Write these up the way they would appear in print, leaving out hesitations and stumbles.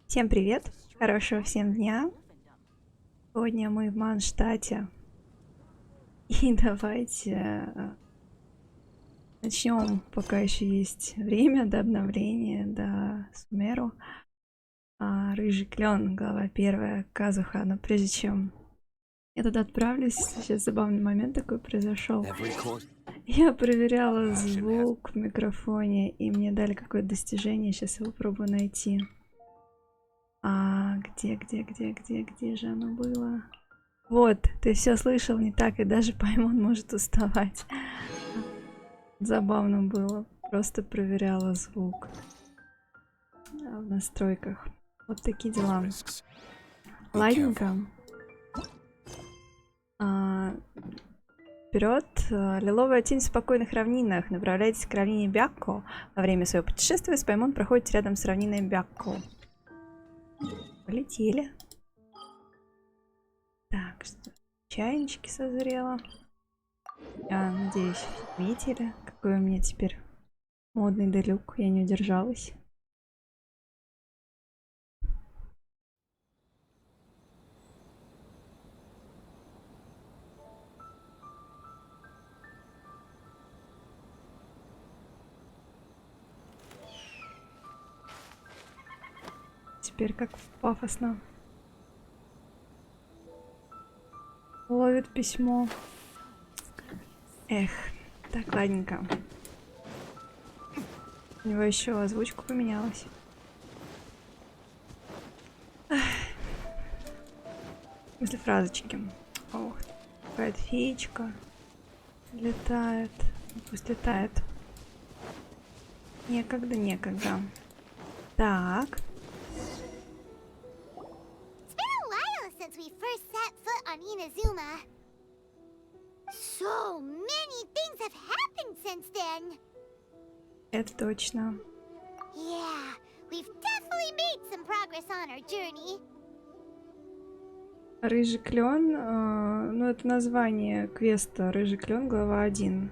Всем привет! Хорошего всем дня! Сегодня мы в Манштате. И давайте начнем, пока еще есть время до обновления, до Сумеру. Рыжий клён, глава 1, Кадзуха. Но прежде чем я туда отправлюсь, сейчас забавный момент такой произошел. Я проверяла звук в микрофоне, и мне дали какое-то достижение. Сейчас его пробую найти. Где же оно было? Вот, ты все слышал не так, и даже Паймон может уставать. Забавно было. Просто проверяла звук в настройках. Вот такие дела. Ладненько. Вперед. Лиловая тень в спокойных равнинах. Направляйтесь к равнине Бякко. Во время своего путешествия Спаймон проходит рядом с равниной Бякко. Полетели. Так, что? Чайнички созрело. Я надеюсь, видели, какой у меня теперь модный делюк. Я не удержалась. Теперь как пафосно. Ловит письмо. Эх, так, ладненько. У него еще озвучка поменялась. В смысле, фразочки. Ох, какая-то феечка летает. Пусть летает. Некогда. Так. Это точно. Рыжий клён, ну это название квеста Рыжий клён, глава 1.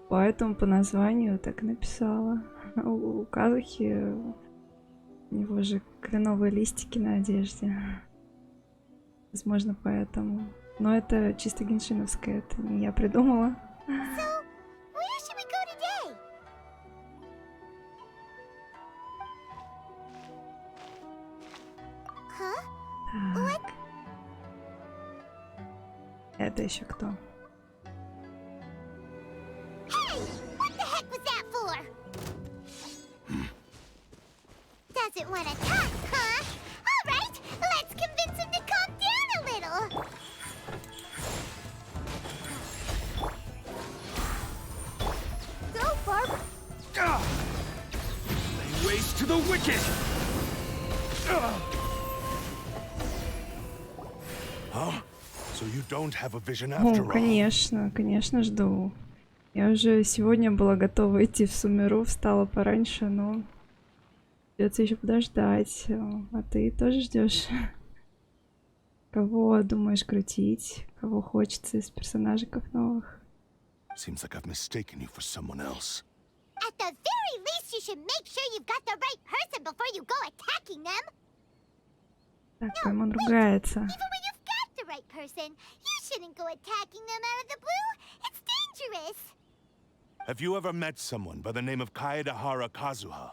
Поэтому по названию так и написала. У Кадзухи у него же кленовые листики на одежде. Возможно, поэтому. Но это чисто геншиновское, это не я придумала. Так. Это еще кто? Ну, конечно, жду. Я уже сегодня была готова идти в Сумеру, встала пораньше, но придется еще подождать. А ты тоже ждешь? Кого думаешь крутить? Кого хочется из персонажиков новых? Seems like I've mistaken you for someone else. At the very least, you should make sure you've got the right person before you go attacking them. Так, Паймон ругается. Even when you've got the right person, you shouldn't go attacking them out of the blue. It's dangerous. Have you ever met someone by the name of Kaedahara Kazuha?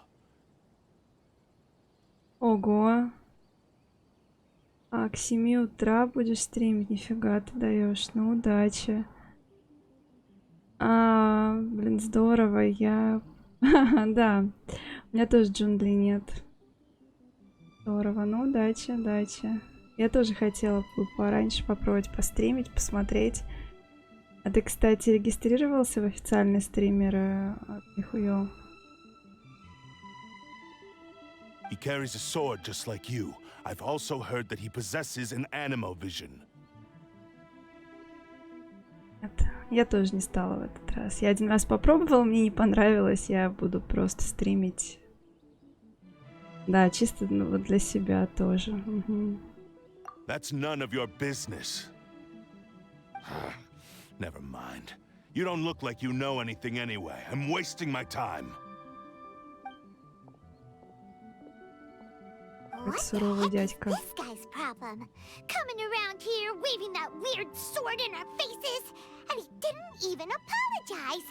Ого. А к 7 утра будешь стримить? Нифига ты даешь. Ну, удачи. Блин, здорово. Я... Да. У меня тоже джунглей нет. Здорово. Ну, удачи. Я тоже хотела бы пораньше попробовать постримить, посмотреть. А ты, кстати, регистрировался в официальные стримеры от Нихуё? He carries a sword just like you. I've also heard that he possesses an animal vision. Нет, я тоже не стала в этот раз. Я один раз попробовала, мне не понравилось. Я буду просто стримить. Да, чисто вот для себя тоже. Угу. That's none of your business. Never mind. You don't look like you know anything anyway. I'm wasting my time. как суровый дядька. This guy's problem. Coming around here, waving that weird sword in our faces, and he didn't even apologize.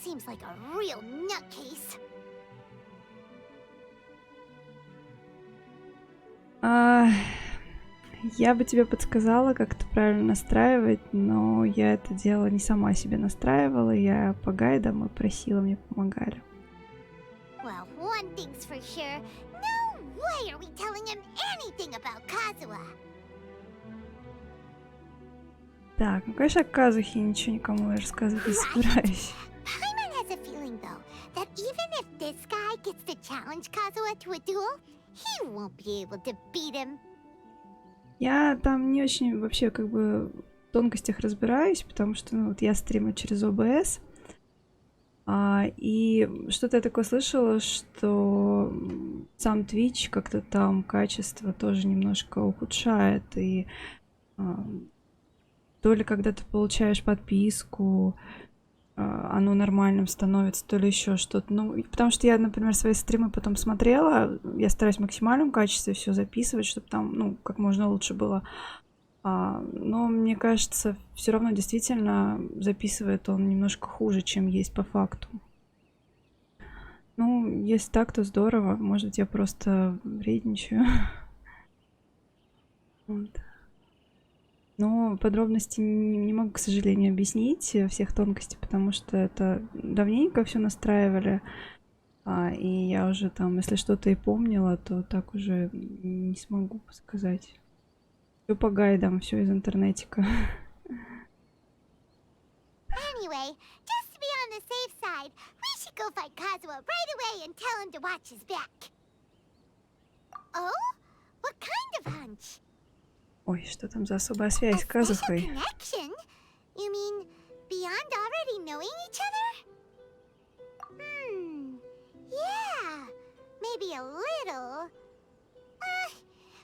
Seems like a real nutcase. Я бы тебе подсказала, как это правильно настраивать, но я это дело не сама себе настраивала, я по гайдам и просила, мне помогали. Well, one thing's for sure. No way are we telling him anything about Kazuha. Так, ну конечно, о Казухе ничего никому я рассказывать не собираюсь. Paimon has a feeling, though, that even if this guy gets to challenge Kazuha to a duel, he won't be able to beat him. Я там не очень вообще как бы в тонкостях разбираюсь, потому что ну, вот я стримлю через ОБС. И что-то я такое слышала, что сам Twitch как-то там качество тоже немножко ухудшает. И то ли когда ты получаешь подписку, оно нормальным становится, то ли еще что-то. Ну, потому что я, например, свои стримы потом смотрела, я стараюсь в максимальном качестве все записывать, чтобы там, ну, как можно лучше было. Но мне кажется, все равно действительно записывает он немножко хуже, чем есть по факту. Ну, если так, то здорово. Может быть, я просто вредничаю. Вот. Но подробности не могу, к сожалению, объяснить всех тонкостей, потому что это давненько все настраивали. И я уже там, если что-то и помнила, то так уже не смогу сказать. Все по гайдам, все из интернетика. Anyway, just to be on the safe side, we should go fight Kazuha right away and tell him to watch his back. Oh? What kind of hunch? Ой, что там за особая связь с A special Казухой? connection? You mean beyond already knowing each other? Yeah, maybe a little.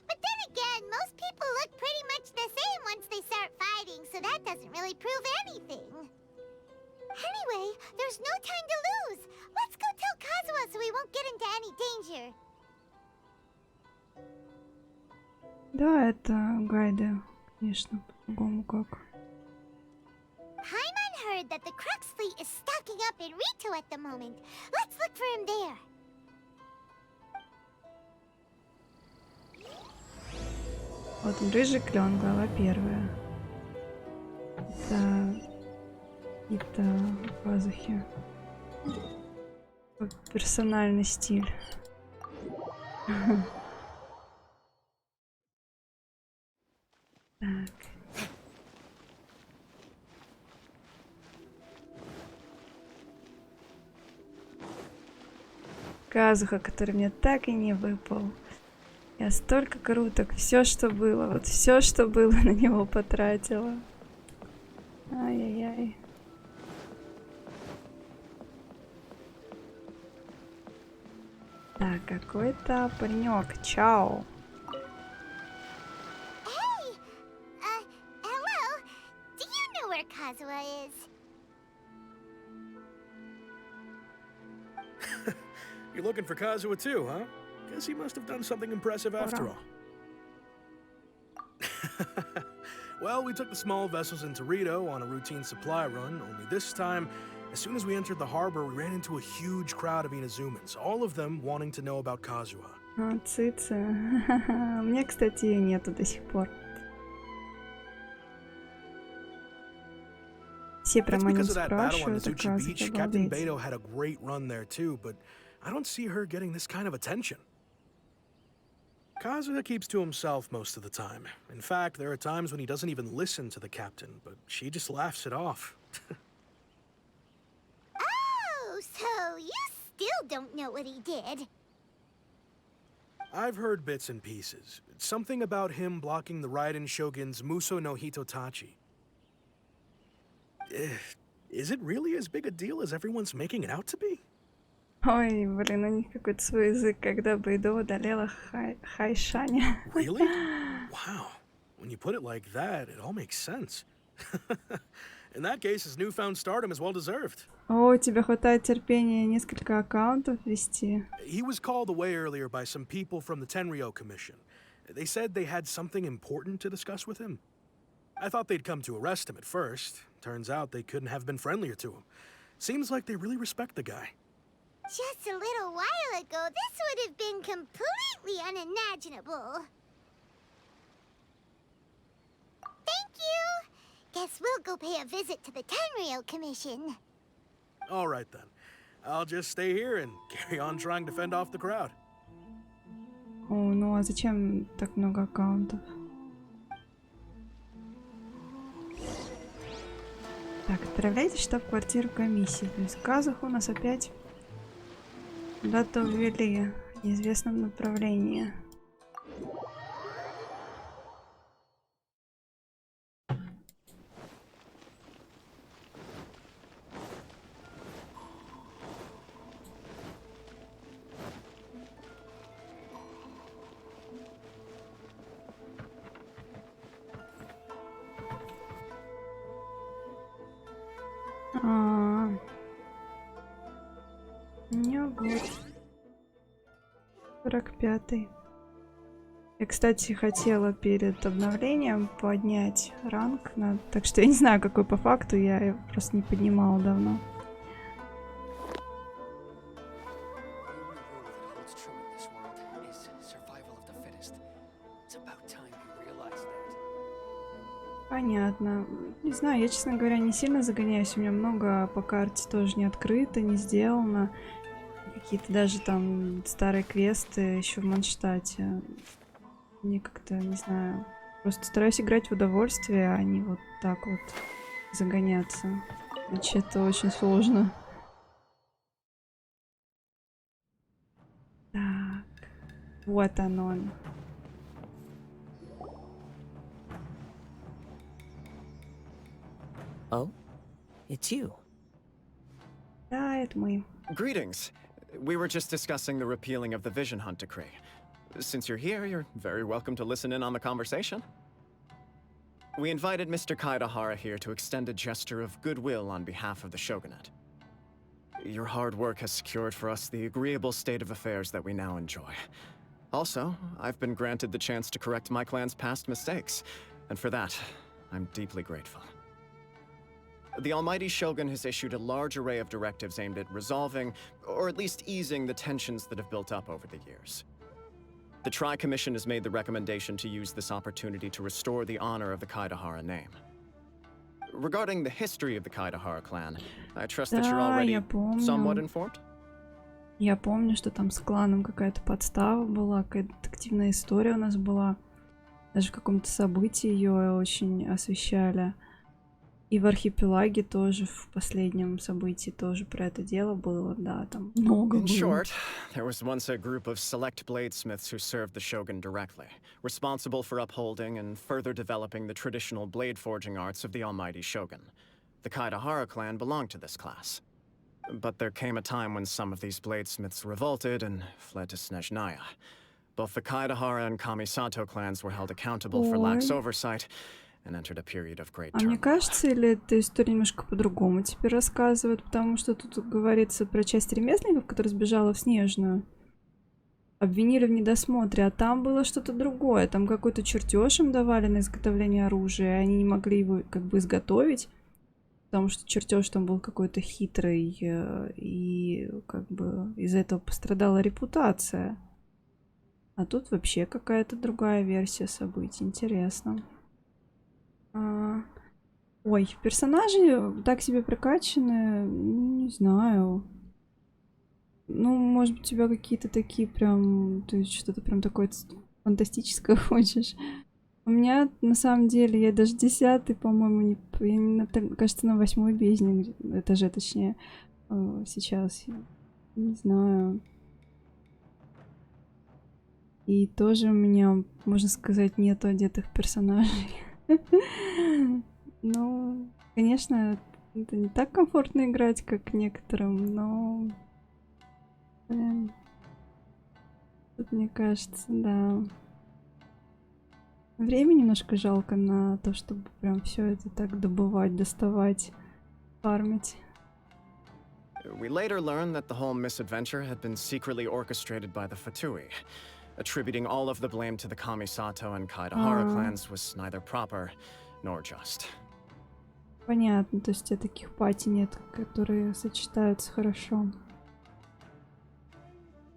But then again, most people look pretty much the same once they start fighting, so that doesn't really prove anything. Anyway, there's no time to lose. Let's go tell Kazuha so we won't get into any danger. Да, это гайды, конечно, по-другому как. Paimon heard that the Crux fleet is stocking up in Rito at the moment. Let's look for him there. Вот он, Рыжий клён, глава 1. Это Кадзухи. Персональный стиль. Так. Кадзуха, который мне так и не выпал. Я столько круток, все, что было, вот все, что было, на него потратила. Ай-яй-яй. Так, какой-то паренек. Чао. Hey! Hello? Do you know where Kazuha is? You're looking for Kazuha too, huh? Guess he must have done something impressive after all. Well, we took the small vessels into Rito on a routine supply run, only this time, as soon as we entered the harbor, we ran into a huge crowd of Inazumans, all of them wanting to know about Kazuha. Цицы. У меня, кстати, ее нету до сих пор. Все That's прям о нем because of that battle on спрашивают, Azuchi оказывается, Beach, Captain обалдеть. Beto had a great run there too, but I don't see her getting this kind of attention. Kazuha keeps to himself most of the time. In fact, there are times when he doesn't even listen to the captain, but she just laughs it off. Oh, so you still don't know what he did. I've heard bits and pieces. Something about him blocking the Raiden Shogun's Muso no Hitotachi. Is it really as big a deal as everyone's making it out to be? Ой, блин, у них какой-то свой язык, когда Бэйдо одолела Хайшаня. Really? Wow. When you put it like that, it all makes sense. In that case, his newfound stardom is well deserved. О, у тебя хватает терпения несколько аккаунтов вести. He was called away earlier by some people from the Tenryo Commission. They said they had something important to discuss with him. I thought they'd come to arrest him at first. Turns out they couldn't have been friendlier to him. Seems like they really respect the guy. Just a little while ago, this would have been completely unimaginable. Thank you! Guess we'll go pay a visit to the Tenryo Commission. All right then. I'll just stay here and carry on trying to fend off the crowd. О, ну а зачем так много аккаунтов? Так, отправляйте в штаб-квартиру комиссии. То есть Казуху у нас опять куда-то ввели в неизвестном направлении. У меня вот 45-й. Я, кстати, хотела перед обновлением поднять ранг, так что я не знаю, какой по факту, я его просто не поднимала давно. Понятно. Не знаю, я, честно говоря, не сильно загоняюсь. У меня много по карте тоже не открыто, не сделано. Какие-то даже там старые квесты еще в Манштате. Мне как-то, не знаю, просто стараюсь играть в удовольствие, а не вот так вот загоняться. Иначе это очень сложно. Так, вот оно. Oh, it's you. Да, это мы. Greetings. We were just discussing the repealing of the Vision Hunt decree. Since you're here, you're very welcome to listen in on the conversation. We invited Mr. Kaidahara here to extend a gesture of goodwill on behalf of the shogunate. Your hard work has secured for us the agreeable state of affairs that we now enjoy. Also, I've been granted the chance to correct my clan's past mistakes, and for that, I'm deeply grateful. The Almighty Shogun has issued a large array of directives aimed at resolving, or at least easing, the tensions that have built up over the years. The Tri-Commission has made the recommendation to use this opportunity to restore the honor of the Kaidahara name. Regarding the history of the Kaidahara clan, I trust that you're already somewhat informed? Я помню, что там с кланом какая-то подстава была, какая-то детективная история у нас была. Даже в каком-то событии ее очень освещали. И в архипелаге тоже, в последнем событии тоже про это дело было, да, там много было. In short, there was once a group of select bladesmiths who served the shogun directly, responsible for upholding and further developing the traditional blade forging arts of the Almighty Shogun. The Kaidahara clan belonged to this class. But there came a time when some of these bladesmiths revolted and fled to Snezhnaya. Both the Kaidahara and Kamisato clans were held accountable for lax oversight, and entered a period of great turmoil. А мне кажется, или эта история немножко по-другому теперь рассказывают, потому что тут говорится про часть ремесленников, которая сбежала в Снежную. Обвинили в недосмотре, а там было что-то другое. Там какой-то чертеж им давали на изготовление оружия, и они не могли его как бы изготовить, потому что чертеж там был какой-то хитрый, и как бы из-за этого пострадала репутация. А тут вообще какая-то другая версия событий. Интересно. Ой, персонажи так себе прокачаны, не знаю. Ну, может быть, у тебя какие-то такие прям... Ты что-то прям такое фантастическое хочешь. У меня, на самом деле, я даже 10-й, по-моему, кажется, на 8-й бездне, этаже, точнее, сейчас. Не знаю. И тоже у меня, можно сказать, нету одетых персонажей. Ну, конечно, это не так комфортно играть, как некоторым, но... Блин. Тут, мне кажется, да. Времени немножко жалко на то, чтобы прям все это так добывать, доставать, фармить. We later learned that the whole misadventure had been secretly orchestrated by the Fatui. Attributing all of the blame to the Kamisato and Kaidahara clans was neither proper nor just. Понятно, то есть у тебя таких пати нет, которые сочетаются хорошо.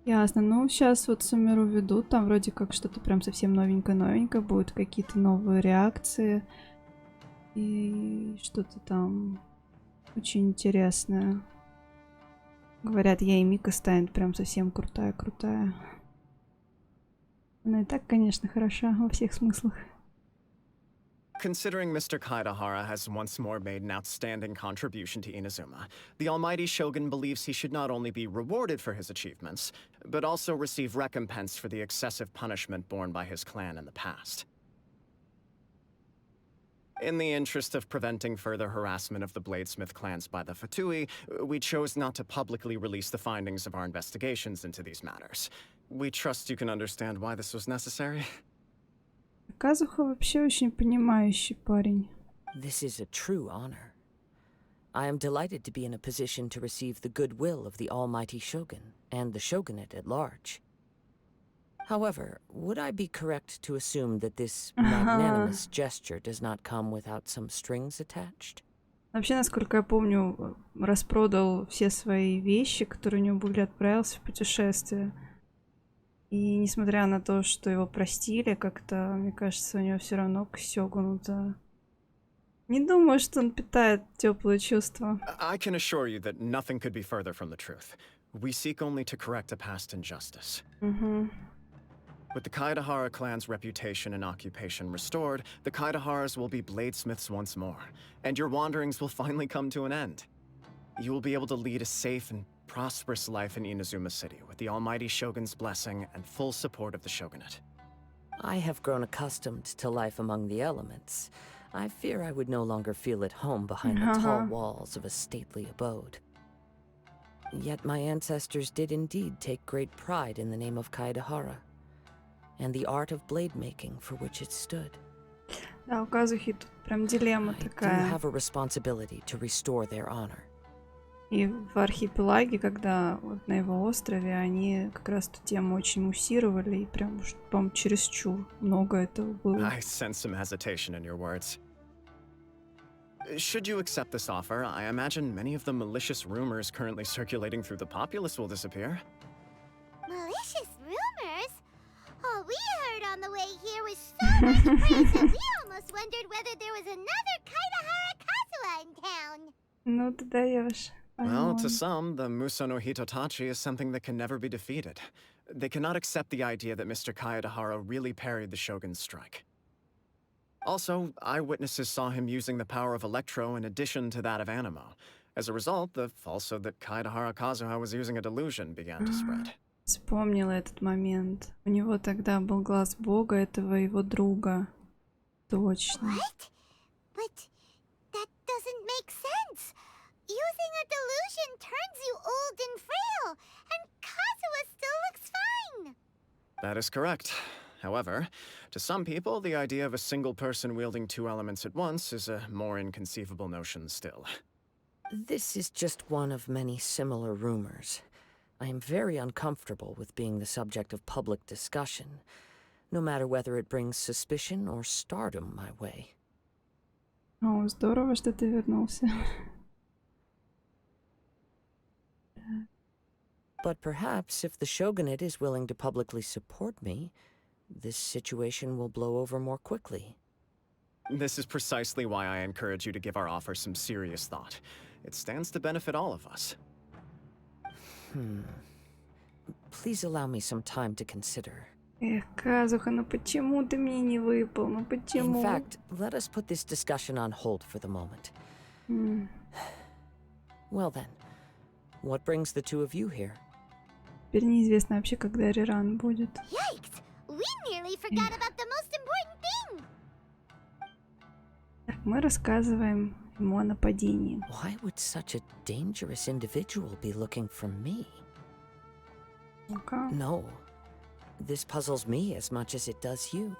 Ясно. Ну, сейчас вот Сумеру ведут, там вроде как что-то прям совсем новенькое-новенькое, будут какие-то новые реакции. И что-то там очень интересное. Говорят, ей Мика станет прям совсем крутая-крутая. Она и так, конечно, хороша во всех смыслах. Considering Mr. Kaidahara has once more made an outstanding contribution to Inazuma, the Almighty Shogun believes he should not only be rewarded for his achievements, but also receive recompense for the excessive punishment borne by his clan in the past. In the interest of preventing further harassment of the Bladesmith clans by the Fatui, we chose not to publicly release the findings of our investigations into these matters. We trust you can understand why this was necessary. Казуха вообще очень понимающий парень. This is a true honor. I am delighted to be in a position to receive the goodwill of the Almighty Shogun and the Shogunate at large. However, would I be correct to assume that this magnanimous gesture does not come without some strings attached? Вообще, насколько я помню, распродал все свои вещи, которые у него были, отправился в путешествие. И несмотря на то, что его простили, как-то, мне кажется, у него все равно к Сёгуну-то... Не думаю, что он питает теплые чувства. I can assure you that nothing could be further from the truth. We seek only to correct a past injustice. With the Kaidahara clan's reputation and occupation restored, the Kaidaharas will be bladesmiths once more, and your wanderings will finally come to an end. You will be able to lead a safe and prosperous life in Inazuma City with the Almighty Shogun's blessing and full support of the Shogunate. I have grown accustomed to life among the elements. I fear I would no longer feel at home behind the tall walls of a stately abode. Yet my ancestors did indeed take great pride in the name of Kaidahara, and the art of blade making for which it stood. Да, у Казухи тут прям дилемма I do такая. have a responsibility to restore their honor. И в архипелаге, когда вот на его острове, они как раз эту тему очень муссировали, и прям, по-моему, чересчур много этого было. I sense some hesitation in your words. Should you accept this offer, I imagine many of the malicious rumors currently circulating through the populace will disappear. Malicious rumors? All we heard on the way here was so much praise that we almost wondered whether there was another Kaidahara Kazuha in town. Ну, ты даешь. Well, to some, the Muso no Hitotachi is something that can never be defeated. They cannot accept the idea that Mr. Kaedahara really parried the Shogun's strike. Also, eyewitnesses saw him using the power of Electro in addition to that of Animo. As a result, the falsehood that Kaedahara Kazuha was using a delusion began to spread. Вспомнила этот момент. У него тогда был глаз бога, этого его друга. Точно. What? But that doesn't make sense. Using a delusion turns you old and frail, and Kazuha still looks fine. That is correct. However, to some people, the idea of a single person wielding two elements at once is a more inconceivable notion still. This is just one of many similar rumors. I am very uncomfortable with being the subject of public discussion, no matter whether it brings suspicion or stardom my way. О, здорово, что ты вернулся. But perhaps if the Shogunate is willing to publicly support me, this situation will blow over more quickly. This is precisely why I encourage you to give our offer some serious thought. It stands to benefit all of us. Please allow me some time to consider. Эх, Казуха, ну почему ты мне не выпал? Ну In почему? fact, let us put this discussion on hold for the moment. Well then, what brings the two of you here? Теперь неизвестно вообще, когда Реран будет. Yikes! We nearly forgot about the most important thing. Так, мы рассказываем ему о нападении. Why would such a dangerous individual be looking for me? Ну-ка. No. This puzzles me as much as it does you.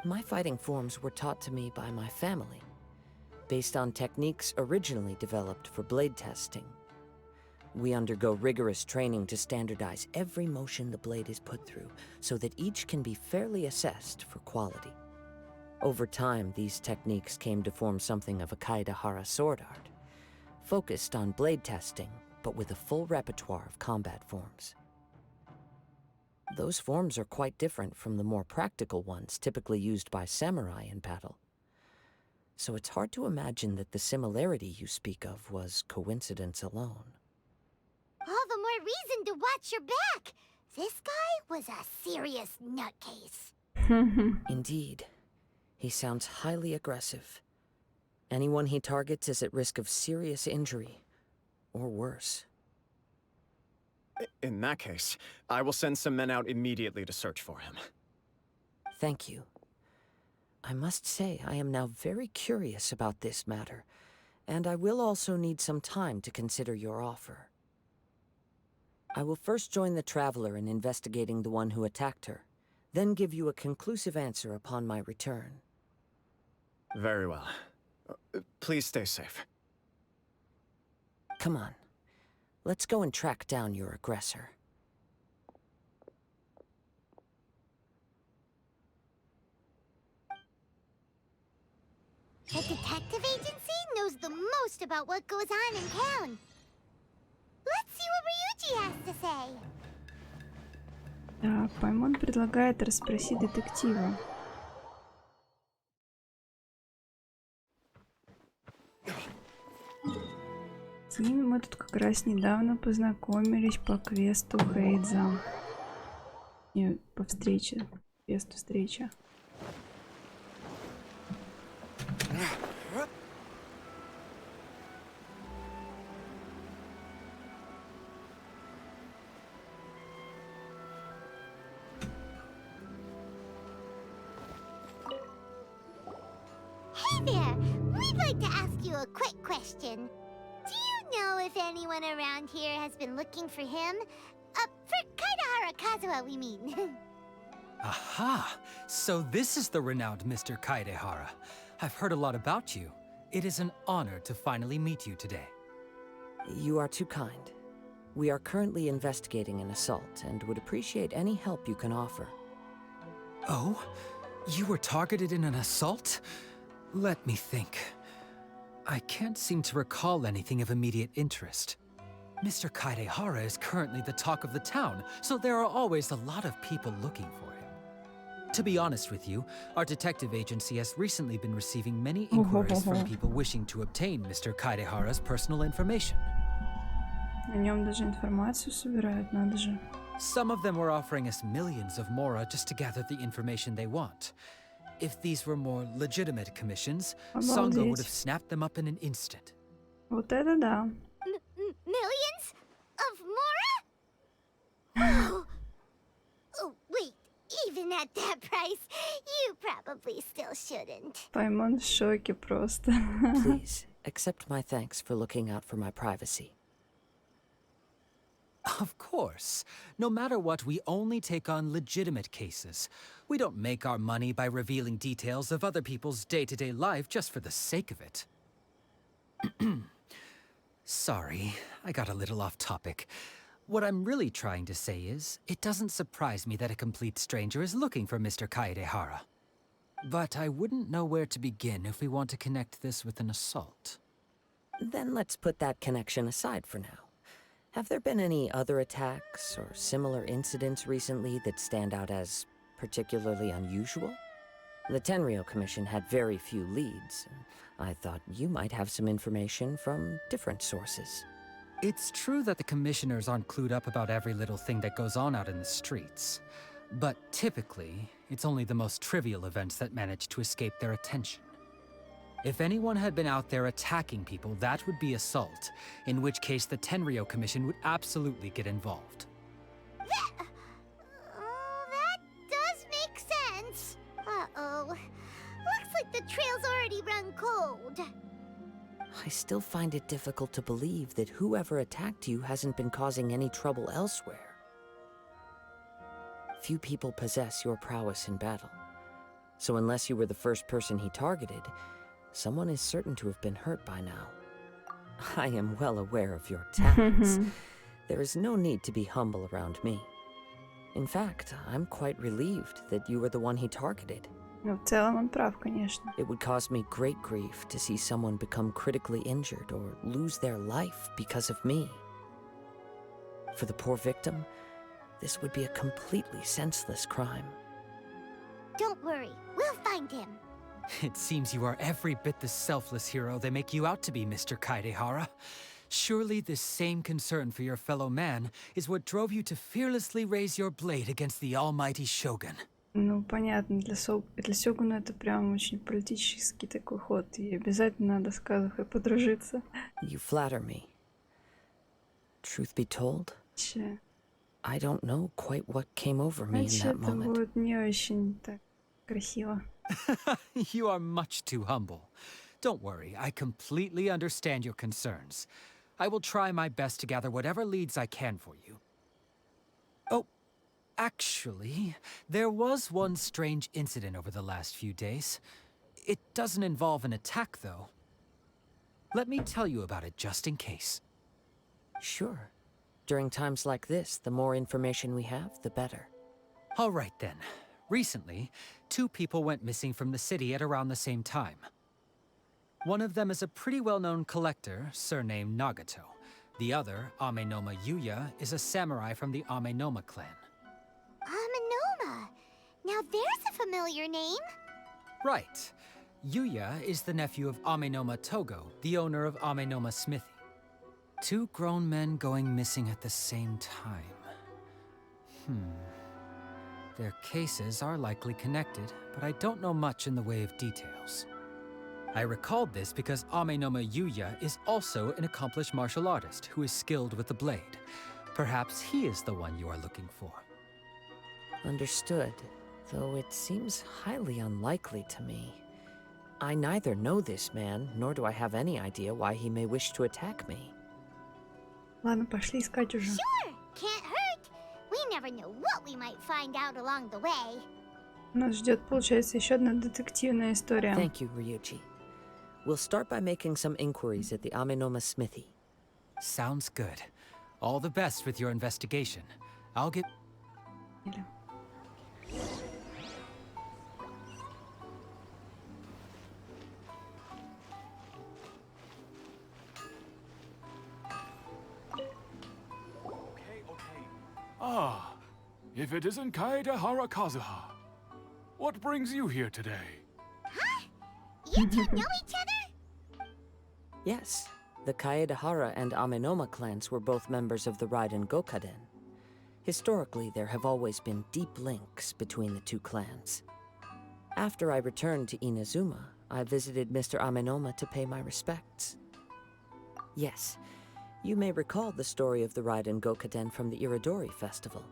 My fighting forms were taught to me by my family, based on techniques originally developed for blade testing. We undergo rigorous training to standardize every motion the blade is put through, so that each can be fairly assessed for quality. Over time, these techniques came to form something of a Kaedehara sword art, focused on blade testing, but with a full repertoire of combat forms. Those forms are quite different from the more practical ones typically used by samurai in battle. So it's hard to imagine that the similarity you speak of was coincidence alone. All the more reason to watch your back. This guy was a serious nutcase. Indeed. He sounds highly aggressive. Anyone he targets is at risk of serious injury, or worse. In that case, I will send some men out immediately to search for him. Thank you. I must say, I am now very curious about this matter, and I will also need some time to consider your offer. I will first join the Traveler in investigating the one who attacked her, then give you a conclusive answer upon my return. Very well. Please stay safe. Come on. Let's go and track down your aggressor. The detective agency knows the most about what goes on in town. Let's see what Ryuji has to say. Так, Паймон предлагает расспросить детектива. С ними мы тут как раз недавно познакомились по квесту Хейдза. Не, по встрече. Квесту встреча. Hey there! We'd like to ask you a quick question. Do you know if anyone around here has been looking for him? For Kaedehara Kazuha, we mean. Aha! So this is the renowned Mr. Kaedehara. I've heard a lot about you. It is an honor to finally meet you today. You are too kind. We are currently investigating an assault and would appreciate any help you can offer. Oh? You were targeted in an assault? Let me think. I can't seem to recall anything of immediate interest. Mr. Kaedehara is currently the talk of the town, so there are always a lot of people looking for him. To be honest with you, our detective agency has recently been receiving many inquiries from people wishing to obtain Mr. Kaedehara's personal information. О нем даже информацию собирают, надо же. Some of them were offering us millions of mora just to gather the information they want. If these were more legitimate commissions, Sango would have snapped them up in an instant. Вот это да. Millions? Of Mora? Oh, wait. Even at that price, you probably still shouldn't. Паймон в шоке просто. Please, accept my thanks for looking out for my privacy. Of course. No matter what, we only take on legitimate cases. We don't make our money by revealing details of other people's day-to-day life just for the sake of it. Sorry, I got a little off topic. What I'm really trying to say is, it doesn't surprise me that a complete stranger is looking for Mr. Kaedehara. But I wouldn't know where to begin if we want to connect this with an assault. Then let's put that connection aside for now. Have there been any other attacks or similar incidents recently that stand out as particularly unusual? The Tenryou Commission had very few leads, and I thought you might have some information from different sources. It's true that the commissioners aren't clued up about every little thing that goes on out in the streets. But typically, it's only the most trivial events that manage to escape their attention. If anyone had been out there attacking people, that would be assault, in which case the Tenryou Commission would absolutely get involved. That does make sense. Uh-oh. Looks like the trail's already run cold. I still find it difficult to believe that whoever attacked you hasn't been causing any trouble elsewhere. Few people possess your prowess in battle, So unless you were the first person he targeted, someone is certain to have been hurt by now. I am well aware of your talents. There is no need to be humble around me. In fact, I'm quite relieved that you were the one he targeted. Ну, в целом он прав, конечно. It would cause me great grief to see someone become critically injured or lose their life because of me. For the poor victim, this would be a completely senseless crime. Don't worry, we'll find him. It seems you are every bit the selfless hero they make you out to be, Mr. Kaidehara. Surely this same concern for your fellow man is what drove you to fearlessly raise your blade against the almighty Shogun. Ну, понятно, для Сёгуна это прям очень политический такой ход. И обязательно надо с Казухой подружиться. You flatter me. Truth be told, Че. I don't know quite what came over me in Значит, that это moment. будет не очень так красиво. You are much too humble. Don't worry, I completely understand your concerns. I will try my best to gather whatever leads I can for you. Oh, actually, there was one strange incident over the last few days. It doesn't involve an attack, though. Let me tell you about it just in case. Sure. During times like this, the more information we have, the better. All right then. Recently, 2 people went missing from the city at around the same time. One of them is a pretty well-known collector, surnamed Nagato. The other, Amenoma Yuya, is a samurai from the Amenoma clan. Amenoma. Now there's a familiar name. Right. Yuya is the nephew of Amenoma Togo, the owner of Amenoma Smithy. 2 grown men going missing at the same time. Their cases are likely connected, but I don't know much in the way of details. I recalled this because Amenoma Yuya is also an accomplished martial artist who is skilled with the blade. Perhaps he is the one you are looking for. Understood, though it seems highly unlikely to me. I neither know this man, nor do I have any idea why he may wish to attack me. Ладно, пошли искать уже. Sure, can't hurt. We never know what we might find out along the way. Нас ждет, получается, еще одна детективная история. Thank you, Ryuji. We'll start by making some inquiries at the Amenoma Smithy. Sounds good. All the best with your investigation. I'll get... Или- Ah, if it isn't Kaedehara Kazuha. What brings you here today? You two know each other? Yes, the Kaedehara and Amenoma clans were both members of the Raiden Gokaden. Historically, there have always been deep links between the 2 clans. After I returned to Inazuma, I visited Mr. Amenoma to pay my respects. Yes, you may recall the story of the Raiden Gokaden from the Iridori Festival.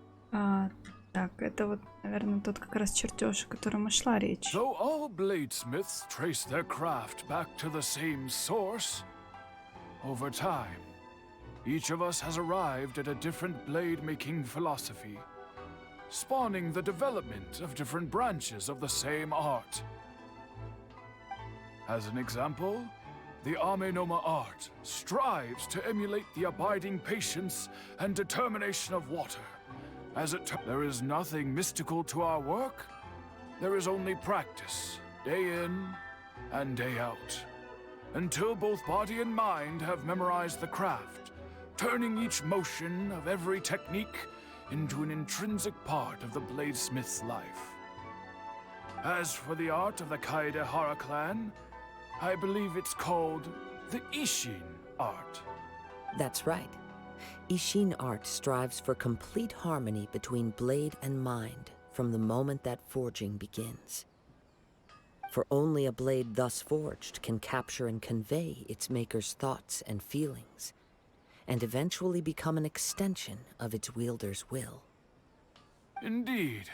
Так, это вот, наверное, тот как раз чертеж, о котором и шла речь. Though all bladesmiths trace their craft back to the same source, over time, each of us has arrived at a different blade-making philosophy, spawning the development of different branches of the same art. As an example, the Amenoma art strives to emulate the abiding patience and determination of water. There is nothing mystical to our work. There is only practice, day in and day out, until both body and mind have memorized the craft, turning each motion of every technique into an intrinsic part of the bladesmith's life. As for the art of the Kaedehara clan, I believe it's called the Ishin art. That's right. Ishin art strives for complete harmony between blade and mind from the moment that forging begins. For only a blade thus forged can capture and convey its maker's thoughts and feelings, and eventually become an extension of its wielder's will. Indeed.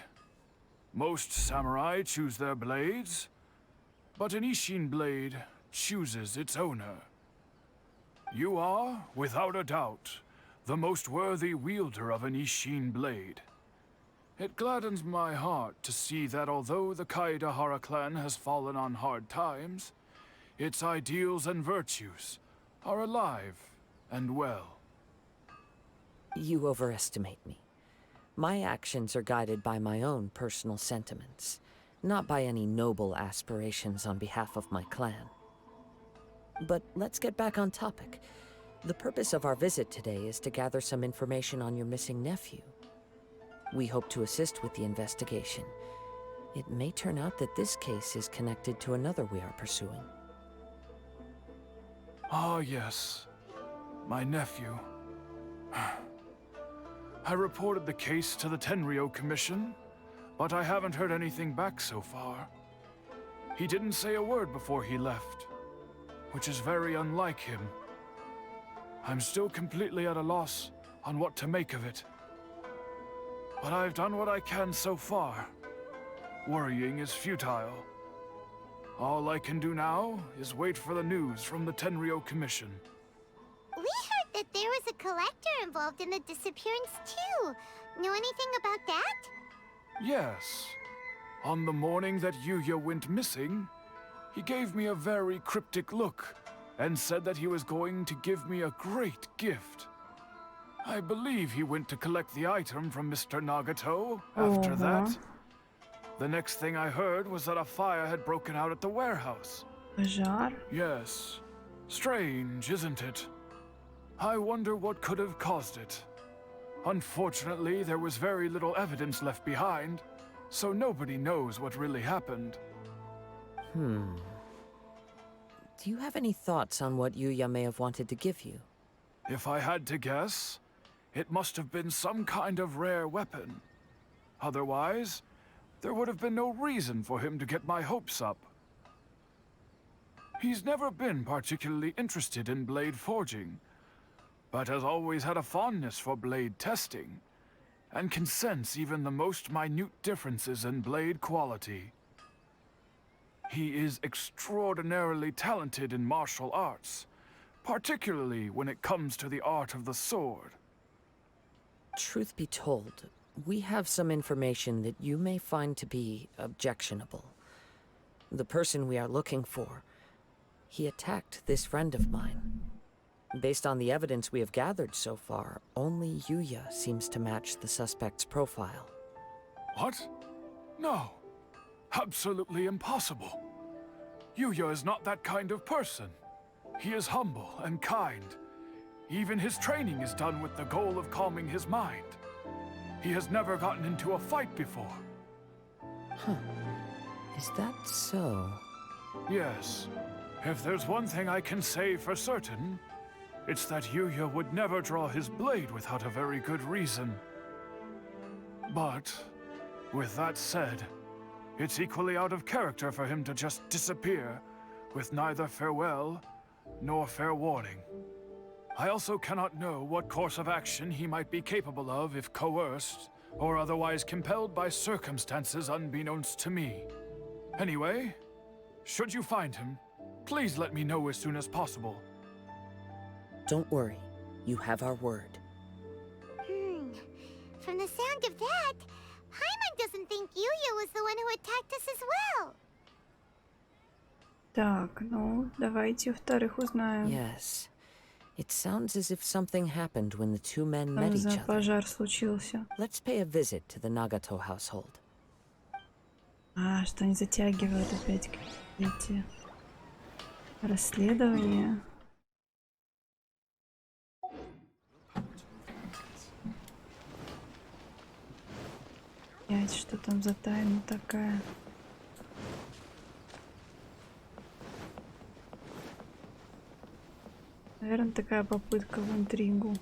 Most samurai choose their blades, but an Ishin blade chooses its owner. You are, without a doubt, the most worthy wielder of an Ishin blade. It gladdens my heart to see that although the Kaedahara clan has fallen on hard times, its ideals and virtues are alive and well. You overestimate me. My actions are guided by my own personal sentiments, not by any noble aspirations on behalf of my clan. But let's get back on topic. The purpose of our visit today is to gather some information on your missing nephew. We hope to assist with the investigation. It may turn out that this case is connected to another we are pursuing. Ah, yes. My nephew. I reported the case to the Tenryo Commission, but I haven't heard anything back so far. He didn't say a word before he left, which is very unlike him. I'm still completely at a loss on what to make of it. But I've done what I can so far. Worrying is futile. All I can do now is wait for the news from the Tenryo Commission. We heard that there was a collector involved in the disappearance too. Know anything about that? Yes. On the morning that Yuya went missing, he gave me a very cryptic look and said that he was going to give me a great gift. I believe he went to collect the item from Mr. Nagato. After that, the next thing I heard was that a fire had broken out at the warehouse. Пожар? Yes. Strange, isn't it? I wonder what could have caused it. Unfortunately, there was very little evidence left behind, so nobody knows what really happened. Do you have any thoughts on what Yuya may have wanted to give you? If I had to guess, it must have been some kind of rare weapon. Otherwise, there would have been no reason for him to get my hopes up. He's never been particularly interested in blade forging, but has always had a fondness for blade testing, and can sense even the most minute differences in blade quality. He is extraordinarily talented in martial arts, particularly when it comes to the art of the sword. Truth be told, we have some information that you may find to be objectionable. The person we are looking for, he attacked this friend of mine. Based on the evidence we have gathered so far, only Yuya seems to match the suspect's profile. What? No. Absolutely impossible. Yuya is not that kind of person. He is humble and kind. Even his training is done with the goal of calming his mind. He has never gotten into a fight before. Is that so? Yes. If there's one thing I can say for certain, it's that Yuya would never draw his blade without a very good reason. But, with that said, it's equally out of character for him to just disappear, with neither farewell nor fair warning. I also cannot know what course of action he might be capable of if coerced, or otherwise compelled by circumstances unbeknownst to me. Anyway, should you find him, please let me know as soon as possible. Don't worry, you have our word. From the sound of that, Paimon doesn't think Yuya was the one who attacked us as well. Так, ну, давайте во-вторых узнаем. Yes. It sounds as if something happened when the two men Что met each за other. пожар случился? Let's pay a visit to the Nagato household. А, что они затягивают опять эти расследования. Опять, что там за тайна такая? Наверное, такая попытка в интригу.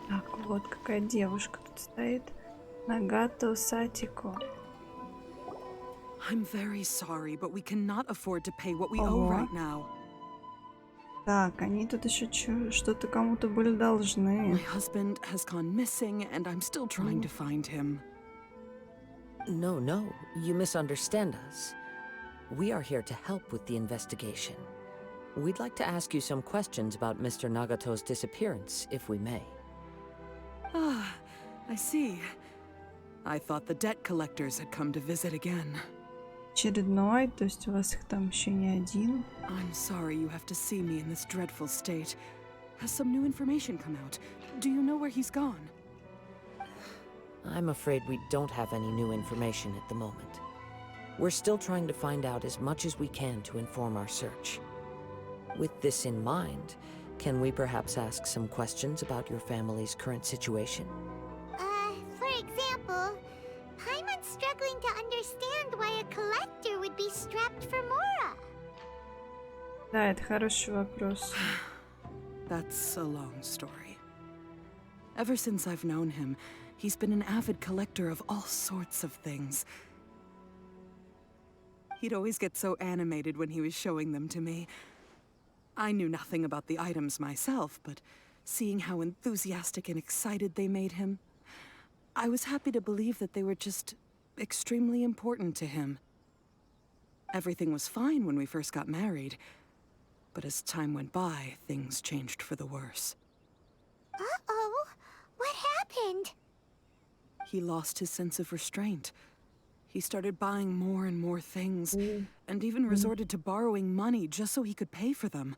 Так, вот какая девушка тут стоит. Нагато Сатико. I'm very sorry, but we cannot afford to pay what we owe Ого. right now. Так, они тут еще что-то кому-то были должны. My husband has gone missing, and I'm still trying to find him. No, no, you misunderstand us. We are here to help with the investigation. We'd like to ask you some questions about Mr. Nagato's disappearance, if we may. Ah, I see. I thought the debt collectors had come to visit again. Очередной, то есть у вас их там еще не один. I'm sorry you have to see me in this dreadful state. Has some new information come out? Do you know where he's gone? I'm afraid we don't have any new information at the moment. We're still trying to find out as much as we can to inform our search. With this in mind, can we perhaps ask some questions about your family's current situation? For example, Paimon's struggling to understand why a collector would be strapped for Mora. Да, это хороший вопрос. That's a long story. Ever since I've known him, he's been an avid collector of all sorts of things. He'd always get so animated when he was showing them to me. I knew nothing about the items myself, but seeing how enthusiastic and excited they made him, I was happy to believe that they were just extremely important to him. Everything was fine when we first got married, but as time went by, things changed for the worse. Uh-oh, what happened? He lost his sense of restraint. He started buying more and more things, and even resorted to borrowing money just so he could pay for them.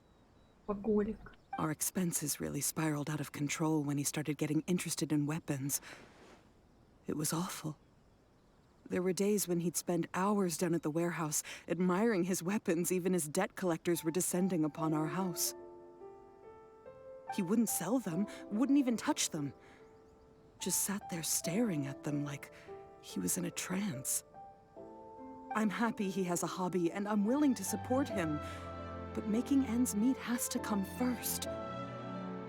Алкоголик. Our expenses really spiraled out of control when he started getting interested in weapons. It was awful. There were days when he'd spend hours down at the warehouse, admiring his weapons even as debt collectors were descending upon our house. He wouldn't sell them, wouldn't even touch them. Just sat there staring at them like he was in a trance. I'm happy he has a hobby, and I'm willing to support him. But making ends meet has to come first.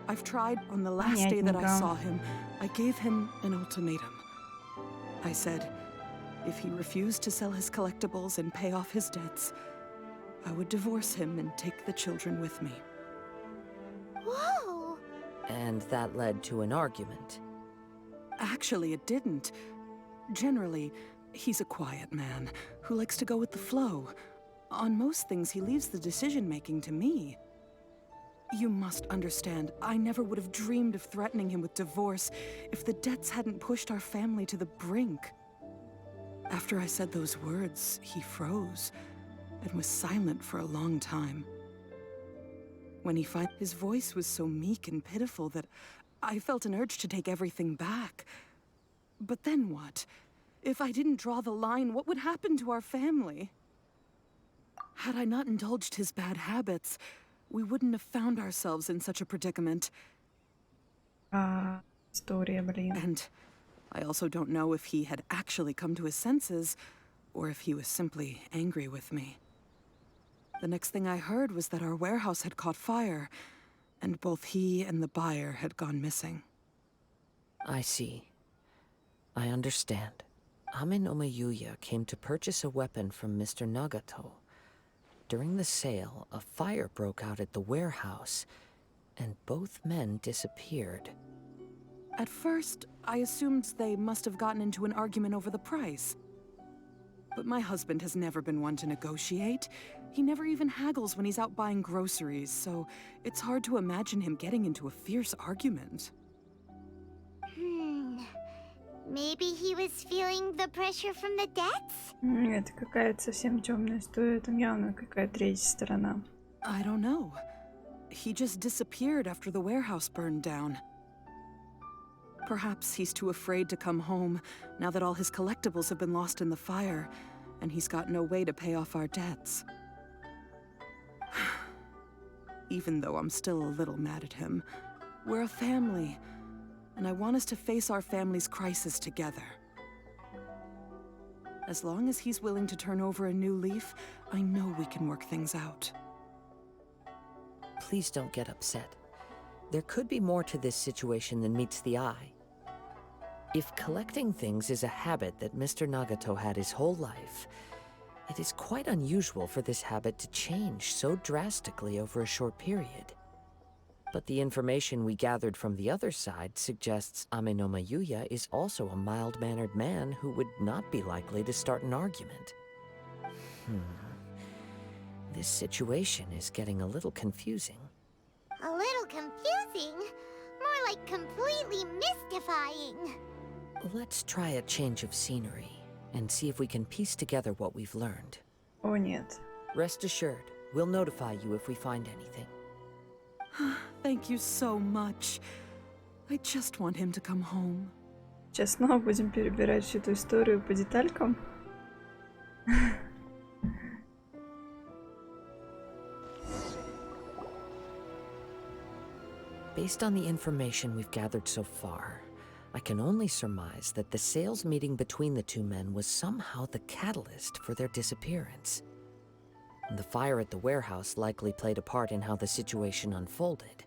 I've tried. On the last day that I saw him, I gave him an ultimatum. I said, if he refused to sell his collectibles and pay off his debts, I would divorce him and take the children with me. Whoa! And that led to an argument. Actually, it didn't. Generally, he's a quiet man who likes to go with the flow. On most things, he leaves the decision-making to me. You must understand, I never would have dreamed of threatening him with divorce if the debts hadn't pushed our family to the brink. After I said those words, he froze and was silent for a long time. When he finally... His voice was so meek and pitiful that I felt an urge to take everything back. But then what? If I didn't draw the line, what would happen to our family? Had I not indulged his bad habits, we wouldn't have found ourselves in such a predicament. История, блин. And I also don't know if he had actually come to his senses, or if he was simply angry with me. The next thing I heard was that our warehouse had caught fire, and both he and the buyer had gone missing. I see. I understand. Amin Omayuya came to purchase a weapon from Mr. Nagato. During the sale, a fire broke out at the warehouse, and both men disappeared. At first, I assumed they must have gotten into an argument over the price. But my husband has never been one to negotiate. He never even haggles when he's out buying groceries, so it's hard to imagine him getting into a fierce argument. Maybe he was feeling the pressure from the debts? Это какая-то совсем темная история, там явно какая-то третья сторона. I don't know. He just disappeared after the warehouse burned down. Perhaps he's too afraid to come home now that all his collectibles have been lost in the fire, and he's got no way to pay off our debts. Even though I'm still a little mad at him, we're a family, and I want us to face our family's crisis together. As long as he's willing to turn over a new leaf, I know we can work things out. Please don't get upset. There could be more to this situation than meets the eye. If collecting things is a habit that Mr. Nagato had his whole life, It is quite unusual for this habit to change so drastically over a short period. But the information we gathered from the other side suggests Amenoma Yuya is also a mild-mannered man who would not be likely to start an argument. This situation is getting a little confusing. A little confusing? More like completely mystifying. Let's try a change of scenery and see if we can piece together what we've learned. О, нет. Rest assured, we'll notify you if we find anything. Thank you so much. I just want him to come home. Сейчас снова будем перебирать всю эту историю по деталькам. Based on the information we've gathered so far, I can only surmise that the sales meeting between the two men was somehow the catalyst for their disappearance. The fire at the warehouse likely played a part in how the situation unfolded,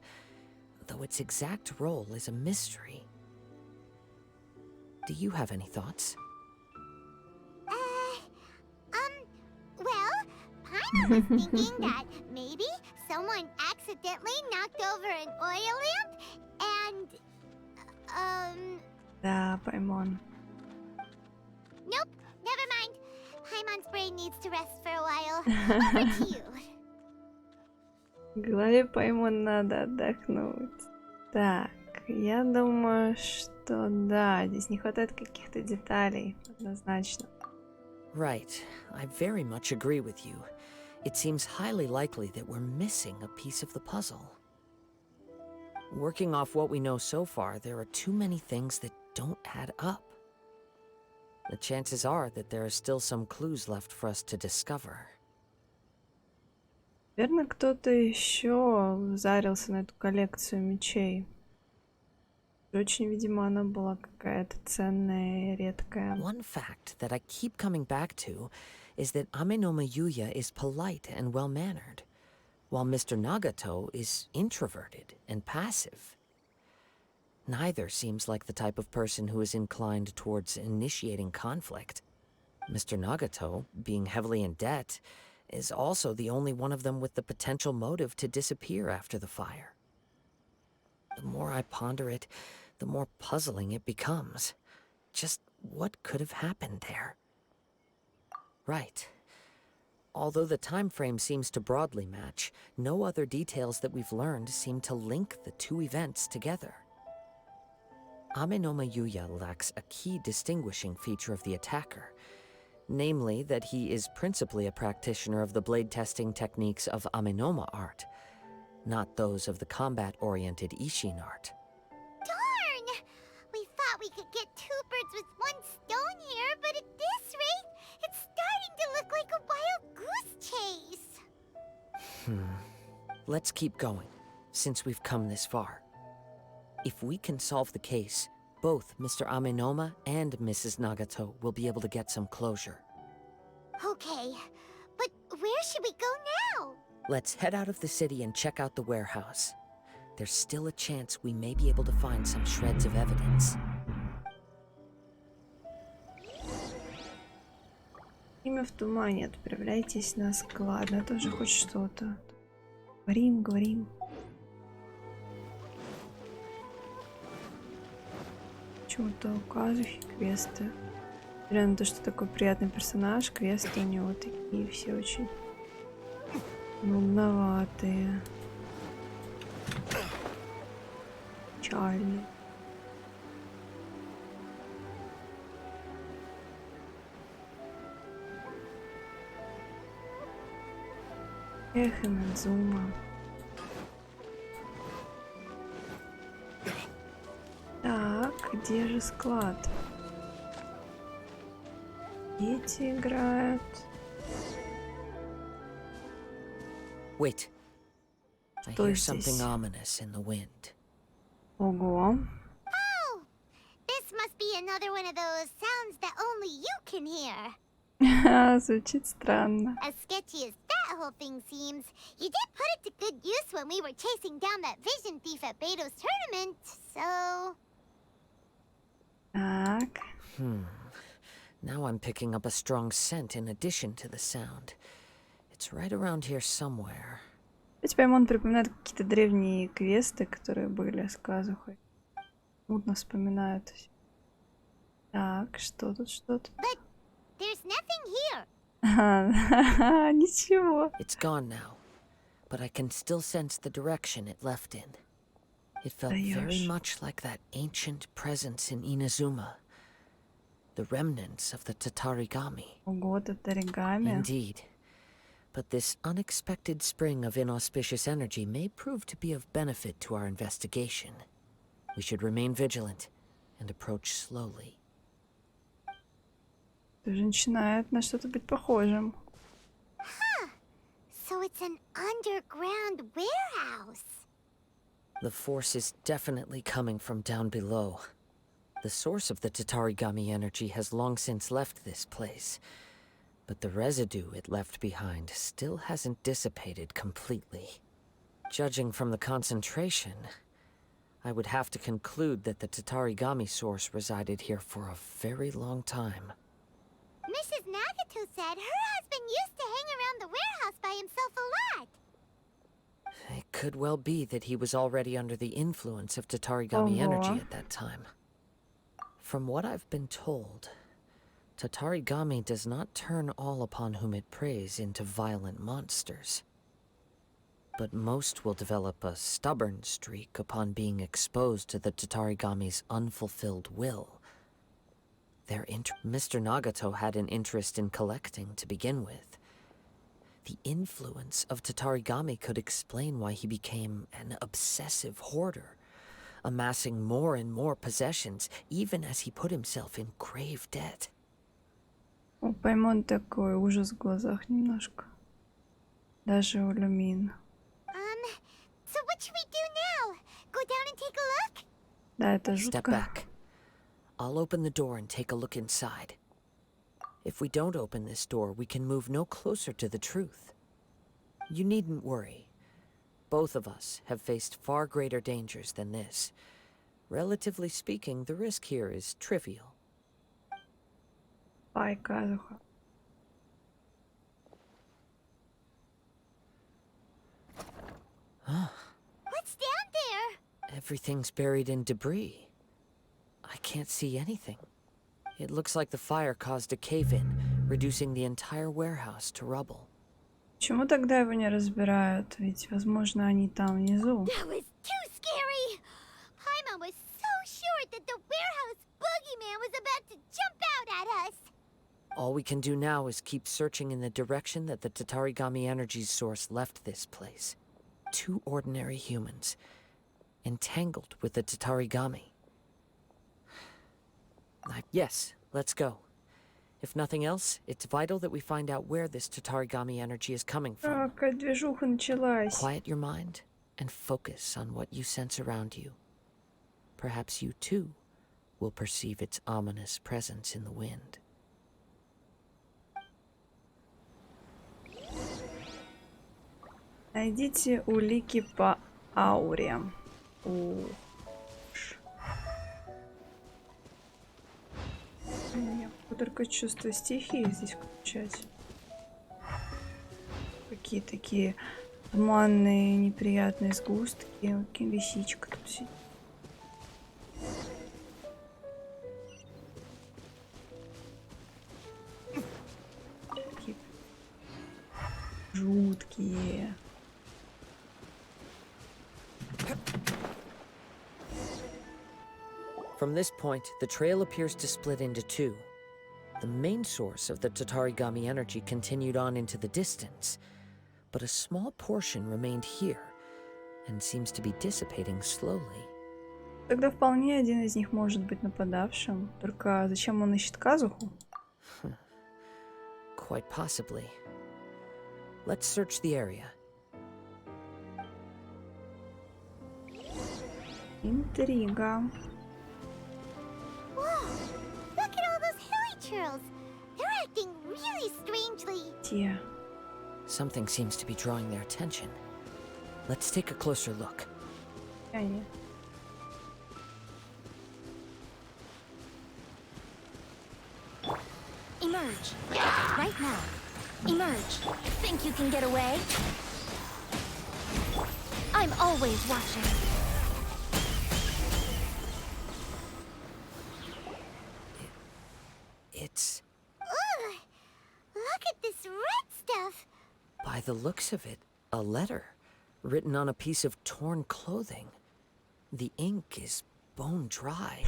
though its exact role is a mystery. Do you have any thoughts? Well, Paimon was thinking that maybe someone accidentally knocked over an oil lamp and, Да, Паймон. nope, never mind. Paimon's brain needs to rest for a while. Over to you. Голове Паймон надо отдохнуть. Так, я думаю, что да, здесь не хватает каких-то деталей, однозначно. Right. I very much agree with you. It seems highly likely that we're missing a piece of the puzzle. Working off what we know so far, there are too many things that don't add up. The chances are that there are still some clues left for us to discover. Наверное, кто-то еще зарился на эту коллекцию мечей. Очень, видимо, она была какая-то ценная и редкая. One fact that I keep coming back to is that Amenoma Yuya is polite and well-mannered, while Mr. Nagato is introverted and passive. Neither seems like the type of person who is inclined towards initiating conflict. Mr. Nagato, being heavily in debt, is also the only one of them with the potential motive to disappear after the fire. The more I ponder it, the more puzzling it becomes. Just what could have happened there? Right. Although the time frame seems to broadly match, no other details that we've learned seem to link the two events together. Amenoma Yuya lacks a key distinguishing feature of the attacker, namely that he is principally a practitioner of the blade testing techniques of Amenoma art, not those of the combat-oriented Ishin art. Darn! We thought we could get two birds with one stone here, but at this rate, it's starting to look like a wild goose chase. Let's keep going, since we've come this far. If we can solve the case, both Mr. Amenoma and Mrs. Nagato will be able to get some closure. Okay, but where should we go now? Let's head out of the city and check out the warehouse. There's still a chance we may be able to find some shreds of evidence. Имя в тумане. Отправляйтесь на склад. Это уже хоть что-то. Говорим, говорим. Почему-то у Кадзухи квесты. Несмотря на то, что такой приятный персонаж, квесты у него такие все очень нудноватые. Печальные. Эх, Инадзума. Так, где же склад? Дети играют. Wait. I Что hear здесь? something ominous in the wind. Ого. Oh! This must be another one of those sounds that only you can hear. Звучит странно. As sketchy as that whole thing seems, you did put it to good use when we were chasing down that vision thief at Beto's tournament, so... Так. Now I'm picking up a strong scent in addition to the sound. It's right around here somewhere. Ведь Паймон припоминает какие-то древние квесты, которые были с Казухой. Мутно вспоминают. Так, что тут, что тут? But there's nothing here. Ничего. It's gone now, but I can still sense the direction it left in. It felt very Даёшь. much like that ancient presence in Inazuma. The remnants of the Tatarigami. Ого, татаригами. Indeed. But this unexpected spring of inauspicious energy may prove to be of benefit to our investigation. We should remain vigilant and approach slowly. Тоже начинает на что-то быть похожим. So it's an underground warehouse. The force is definitely coming from down below. The source of the Tatarigami energy has long since left this place, but the residue it left behind still hasn't dissipated completely. Judging from the concentration, I would have to conclude that the Tatarigami source resided here for a very long time. Mrs. Nagato said her husband used to hang around the warehouse by himself a lot. It could well be that he was already under the influence of Tatarigami energy at that time. From what I've been told, Tatarigami does not turn all upon whom it preys into violent monsters. But most will develop a stubborn streak upon being exposed to the Tatarigami's unfulfilled will. Mr. Nagato had an interest in collecting to begin with. The influence of Tatarigami could explain why he became an obsessive hoarder, amassing more and more possessions, even as he put himself in grave debt. У Паймон такой ужас в глазах немножко. Даже у Люмин. So what should we do now? Go down and take a look? Да, это Step жутко. back. I'll open the door and take a look inside. If we don't open this door, we can move no closer to the truth. You needn't worry. Both of us have faced far greater dangers than this. Relatively speaking, the risk here is trivial. Ай, Казуха. What's down there? Everything's buried in debris. I can't see anything. It looks like the fire caused a cave-in, reducing the entire warehouse to rubble. Почему тогда его не разбирают? Ведь, возможно, они там внизу. That was too scary. Paimon was so sure that the warehouse boogeyman was about to jump out at us. All we can do now is keep searching in the direction that the Tatarigami energy source left this place. Two ordinary humans, entangled with the Tatarigami. Yes, let's go. If nothing else, it's vital that we find out where this Tatarigami energy is coming from. Какая движуха началась. Quiet your mind and focus on what you sense around you. Perhaps you too will perceive its ominous presence in the wind. Найдите улики по ауре. Я могу только чувство стихии здесь включать. Какие такие туманные, неприятные сгустки. Лисичка тут сидит. Такие жуткие. From this point, the trail appears to split into two. The main source of the Tatarigami energy continued on into the distance, but a small portion remained here and seems to be dissipating slowly. Тогда вполне один из них может быть нападавшим. Только зачем он ищет Казуху? Quite possibly. Let's search the area. Интрига. Whoa! Look at all those hilly churls. They're acting really strangely. Те. Something seems to be drawing their attention. Let's take a closer look. Они. Emerge. Right now. Emerge. Think you can get away? I'm always watching. It's... Ugh! Look at this red stuff! By the looks of it, a letter written on a piece of torn clothing. The ink is bone dry.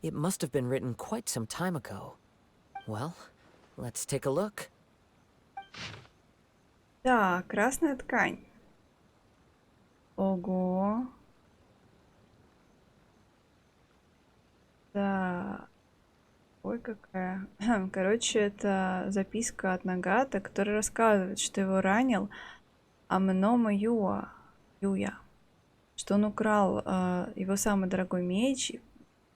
It must have been written quite some time ago. Well, let's take a look. Да, красная ткань. Ого. Да. Ой, какая. Короче, это записка от Нагата, который рассказывает, что его ранил Амнома Юя. Что он украл его самый дорогой меч.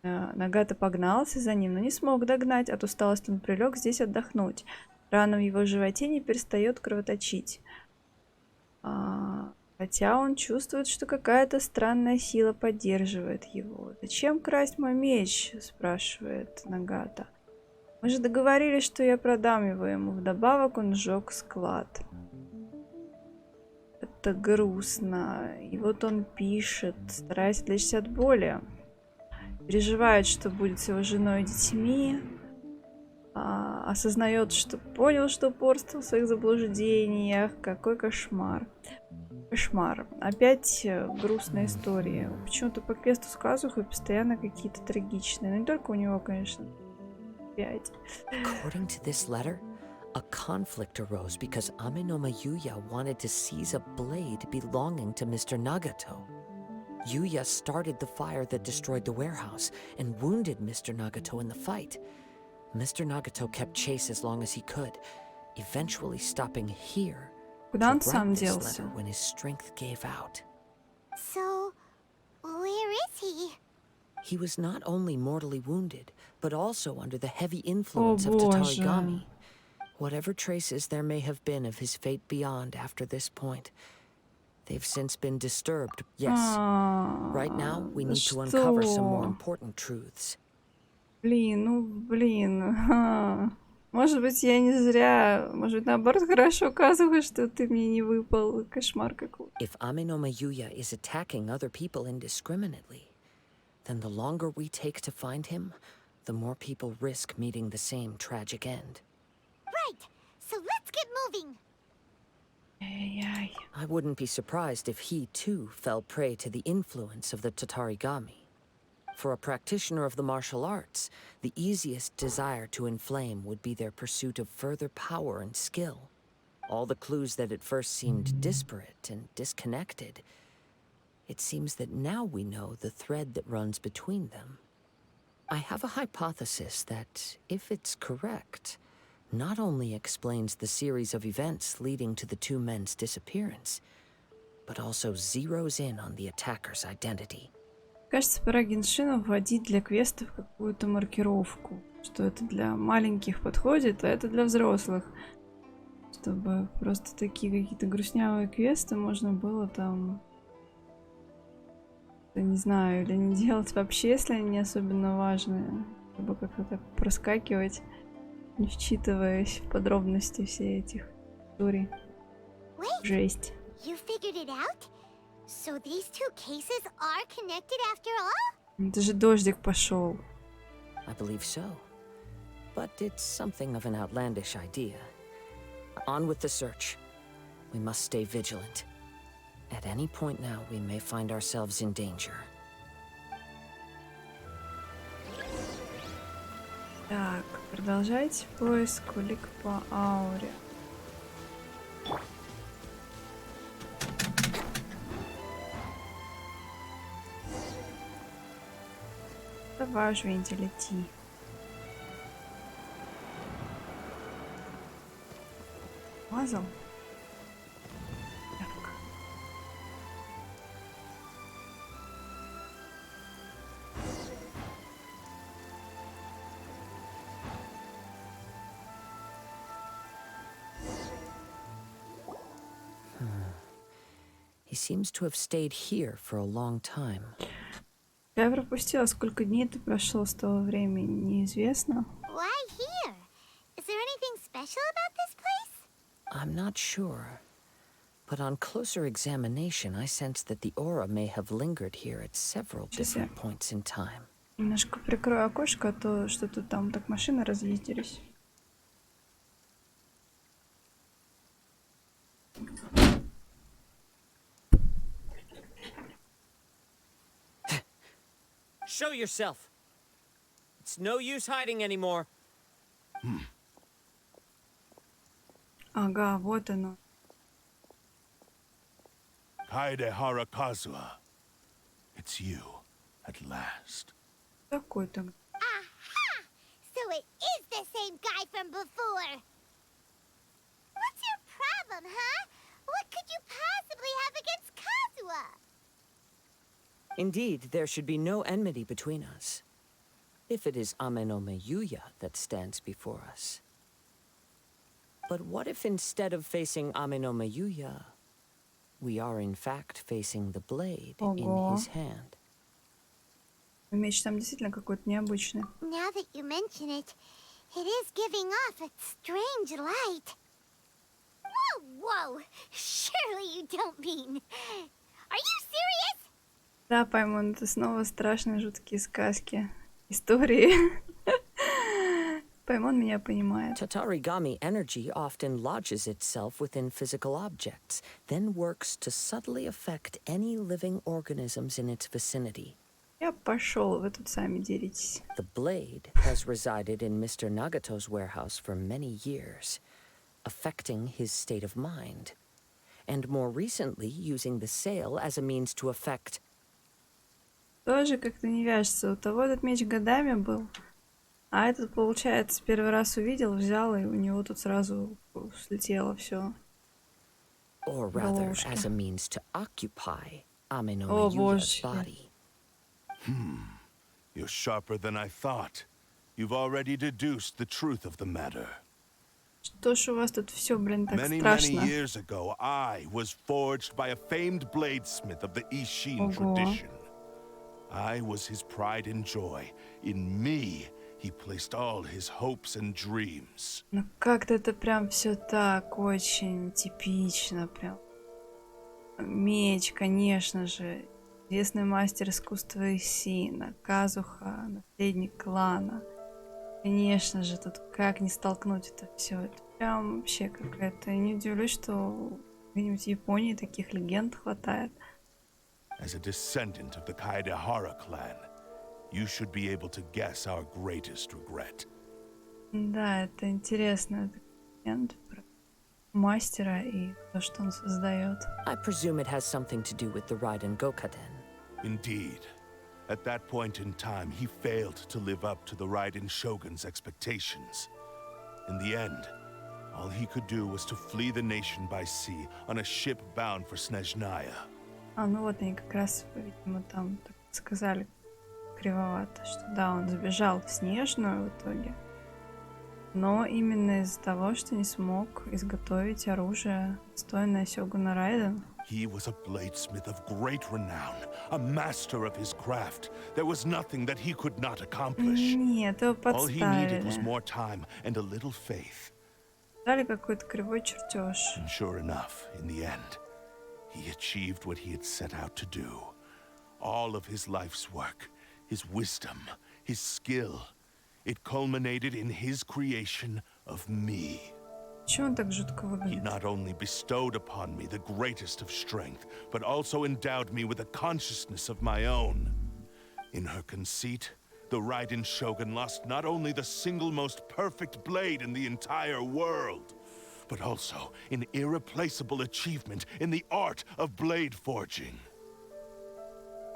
Нагата погнался за ним, но не смог догнать. От усталости он прилег здесь отдохнуть. Рана в его животе не перестает кровоточить. Хотя он чувствует, что какая-то странная сила поддерживает его. «Зачем красть мой меч?» – спрашивает Нагата. «Мы же договорились, что я продам его ему». Вдобавок он сжег склад. Это грустно. И вот он пишет, стараясь отвлечься от боли. Переживает, что будет с его женой и детьми. Осознает, что понял, что упорствовал в своих заблуждениях. Какой кошмар. Кошмар. Опять грустная история. Почему-то по квесту с Кадзухой постоянно какие-то трагичные. Но не только у него, конечно. Опять. According to this letter, a conflict arose because Amenoma Yuya wanted to seize a blade belonging to Mr. Nagato. Yuya started the fire that destroyed the warehouse and wounded Mr. Nagato in the fight. Mr. Nagato kept chase as long as he could, eventually stopping here Куда он to сам write this делся? letter when his strength gave out. So, where is he? He was not only mortally wounded, but also under the heavy influence of боже. Tatarigami. Whatever traces there may have been of his fate beyond after this point, they've since been disturbed. Yes, right now we need to uncover some more important truths. Блин. Может быть, я не зря. Может быть, наоборот, хорошо оказывается, что ты мне не выпал. Кошмар какой. If Amenoma Yuya is attacking other people indiscriminately, then the longer we take to find him, the more people risk meeting the same tragic end. Right. So let's get moving. Ай-яй-яй. I wouldn't be surprised if he, too, fell prey to the influence of the Tatarigami. For a practitioner of the martial arts, the easiest desire to inflame would be their pursuit of further power and skill. All the clues that at first seemed disparate and disconnected, it seems that now we know the thread that runs between them. I have a hypothesis that, if it's correct, not only explains the series of events leading to the two men's disappearance, but also zeroes in on the attacker's identity. Кажется, пора геншину вводить для квестов какую-то маркировку. Что это для маленьких подходит, а это для взрослых. Чтобы просто такие какие-то грустнявые квесты можно было там... Я не знаю, или не делать вообще, если они не особенно важные. Чтобы как-то так проскакивать, не вчитываясь в подробности все этих историй. Жесть. You figured it out? So these two cases are connected after all? Это же дождик пошел. I believe so. But it's something of an outlandish idea. On with the search. We must stay vigilant. At any point now, we may find ourselves in danger. Так, продолжайте поиск улик по ауре. Давай же, Венди, лети. Мазал? Так. He seems to have stayed here for a long time. Я пропустила, сколько дней это прошло с того времени, неизвестно. Why here? Is there special about this place? I'm not sure. But on closer examination, I sense that the aura may have lingered here at several different points in time. Немножко прикрою окошко, а то что-то там так машины разъездились. Show yourself. It's no use hiding anymore. Ага, вот оно. Kaidehara Kazuha. It's you, at last. Такой-то. Aha! So it is the same guy from before. What's your problem, huh? What could you possibly have against Kazuha? Indeed, there should be no enmity between us. If it is Amenome Yuya that stands before us. But what if instead of facing Amenome Yuya, we are in fact facing the blade in his hand? Меч там действительно какой-то необычный. Now that you mention it, it is giving off a strange light. Whoa, whoa! Surely you don't mean... Are you serious? Да, Паймон, это снова страшные жуткие сказки. Истории. Паймон меня понимает. Tatarigami energy often lodges itself within physical objects, then works to subtly affect any living organisms in its vicinity. Я пошел, вы тут сами деритесь. The blade has resided in Mr. Nagato's warehouse for many years, affecting his state of mind, and more recently using the sale as a means to affect... Тоже как-то не вяжется. У того этот меч годами был, а этот, получается, первый раз увидел, взял, и у него тут сразу слетело все. Or rather, as a means to occupy Amenome О, Yuya's боже. body. You're sharper than I thought. You've already deduced the truth of the matter. Что ж у вас тут все, блин, так Many страшно? years ago, I was forged by a famed bladesmith of the Ishin Ого. tradition. I was his pride and joy. In me, he placed all his hopes and dreams. Ну как-то это прям все так очень типично, прям. Меч, конечно же. Известный мастер искусства Исина, Казуха, наследник клана. Конечно же, тут как не столкнуть это все. Это прям вообще какая-то... Я не удивлюсь, что где-нибудь в Японии таких легенд хватает. As a descendant of the Kaidehara clan, you should be able to guess our greatest regret. Да, это интересно. Это легенда про мастера и то, что он создает. I presume it has something to do with the Raiden Gokaden. Indeed. At that point in time, he failed to live up to the Raiden Shogun's expectations. In the end, all he could do was to flee the nation by sea on a ship bound for Snezhnaya. А, ну вот они как раз, видимо, там так сказали кривовато, что да, он сбежал в Снежную в итоге. Но именно из-за того, что не смог изготовить оружие, достойное Сёгуна Райден. He was a bladesmith of great renown, a master of his craft. There was nothing that he could not accomplish. Нет, его All he needed was подставили. more time and a little faith. Дали какой-то кривой чертеж. And sure enough, in the end, he achieved what he had set out to do. All of his life's work, his wisdom, his skill, it culminated in his creation of me. Чего он так жутко He выглядит? not only bestowed upon me the greatest of strength, but also endowed me with a consciousness of my own. In her conceit, the Raiden Shogun lost not only the single most perfect blade in the entire world, but also an irreplaceable achievement in the art of blade forging.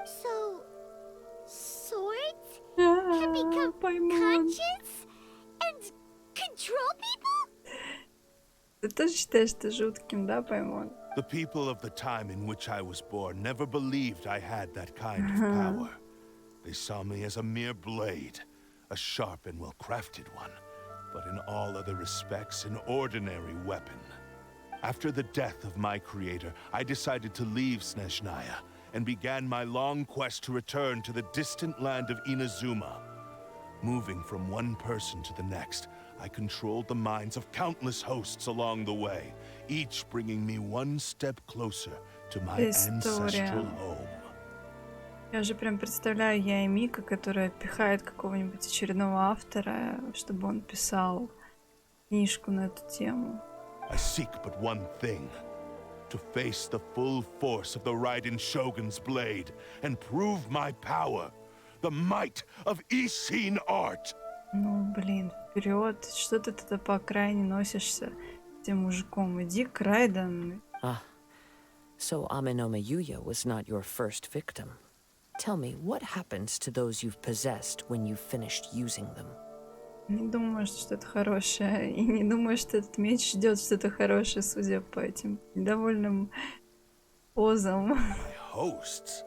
So, swords can become Пойман. conscious and control people? Ты тоже считаешь это жутким, да, Паймон? The people of the time in which I was born never believed I had that kind of power. They saw me as a mere blade, a sharp and well-crafted one, but in all other respects an ordinary weapon. After the death of my creator, I decided to leave Snezhnaya and began my long quest to return to the distant land of Inazuma. Moving from one person to the next, I controlled the minds of countless hosts along the way, each bringing me one step closer to my ancestral home. Я уже прям представляю я и Мика, которая пихает какого-нибудь очередного автора, чтобы он писал книжку на эту тему. I seek but one thing. To face the full force of the Raiden Shogun's blade and prove my power, the might of Ishin art. Ну, блин, вперед. Что ты тогда по окраине носишься с тем мужиком? Иди к Райден. Ah, so Amenoma Yuya was not your first victim. Tell me, what happens to those you've possessed when you've finished using them? Не думаю, что что-то хорошее. И не думаю, что этот меч ждет что-то хорошее, судя по этим недовольным позам. My hosts?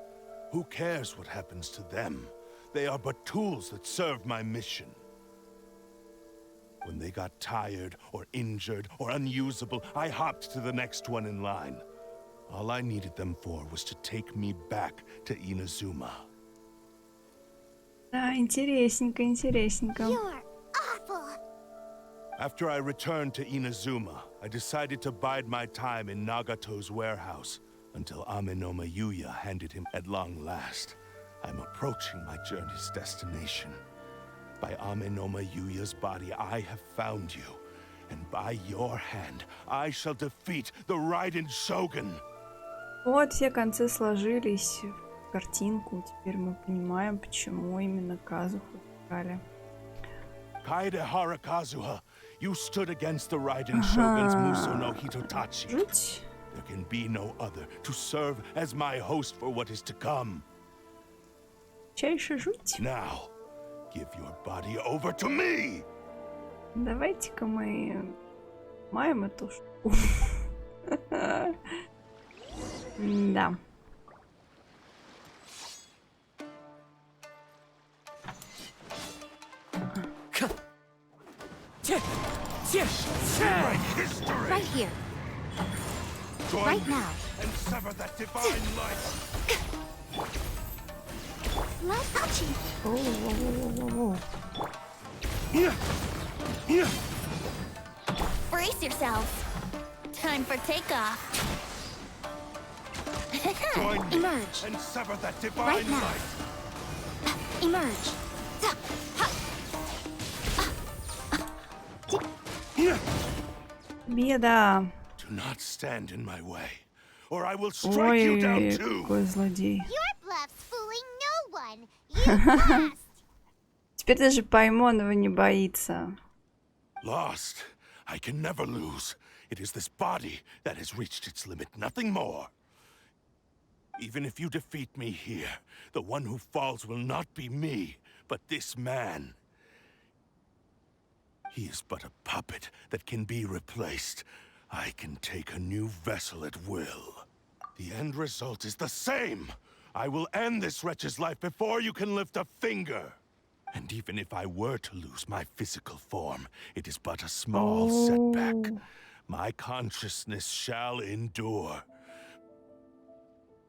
Who cares what happens to them? They are but tools that serve my mission. When they got tired, or injured, or unusable, I hopped to the next one in line. All I needed them for was to take me back to Inazuma. Да, интересненько, интересненько. You're awful. After I returned to Inazuma, I decided to bide my time in Nagato's warehouse until Amenoma Yuya handed him at long last. I'm approaching my journey's destination. By Amenoma Yuya's body, I have found you. And by your hand, I shall defeat the Raiden Shogun. Вот все концы сложились в картинку. Теперь мы понимаем, почему именно Казуху искали. Kaedehara Kazuha, you stood against the Raiden Shogun's Muso no Hitotachi. Жуть. There can be no other to serve as my host for what is to come. Чайше жуть. Now, give your body over to me! Давайте-ка мы маем эту штуку. Да. Right here. Join Right me now. and sever that divine light. Love touching. Воу-воу-воу-воу-воу. Brace yourselves. Time for takeoff. Join me Emerge. and sever that divine Right now. light. Emerge. Беда. Do not stand in my way, or I will strike you down Ой, too. какой злодей. Your bluff's fooling no one. You lost. Теперь даже Паймонова не боится. Lost. I can never lose. It is this body that has reached its limit, nothing more. Even if you defeat me here, the one who falls will not be me, but this man. He is but a puppet that can be replaced. I can take a new vessel at will. The end result is the same. I will end this wretch's life before you can lift a finger. And even if I were to lose my physical form, it is but a small setback. My consciousness shall endure.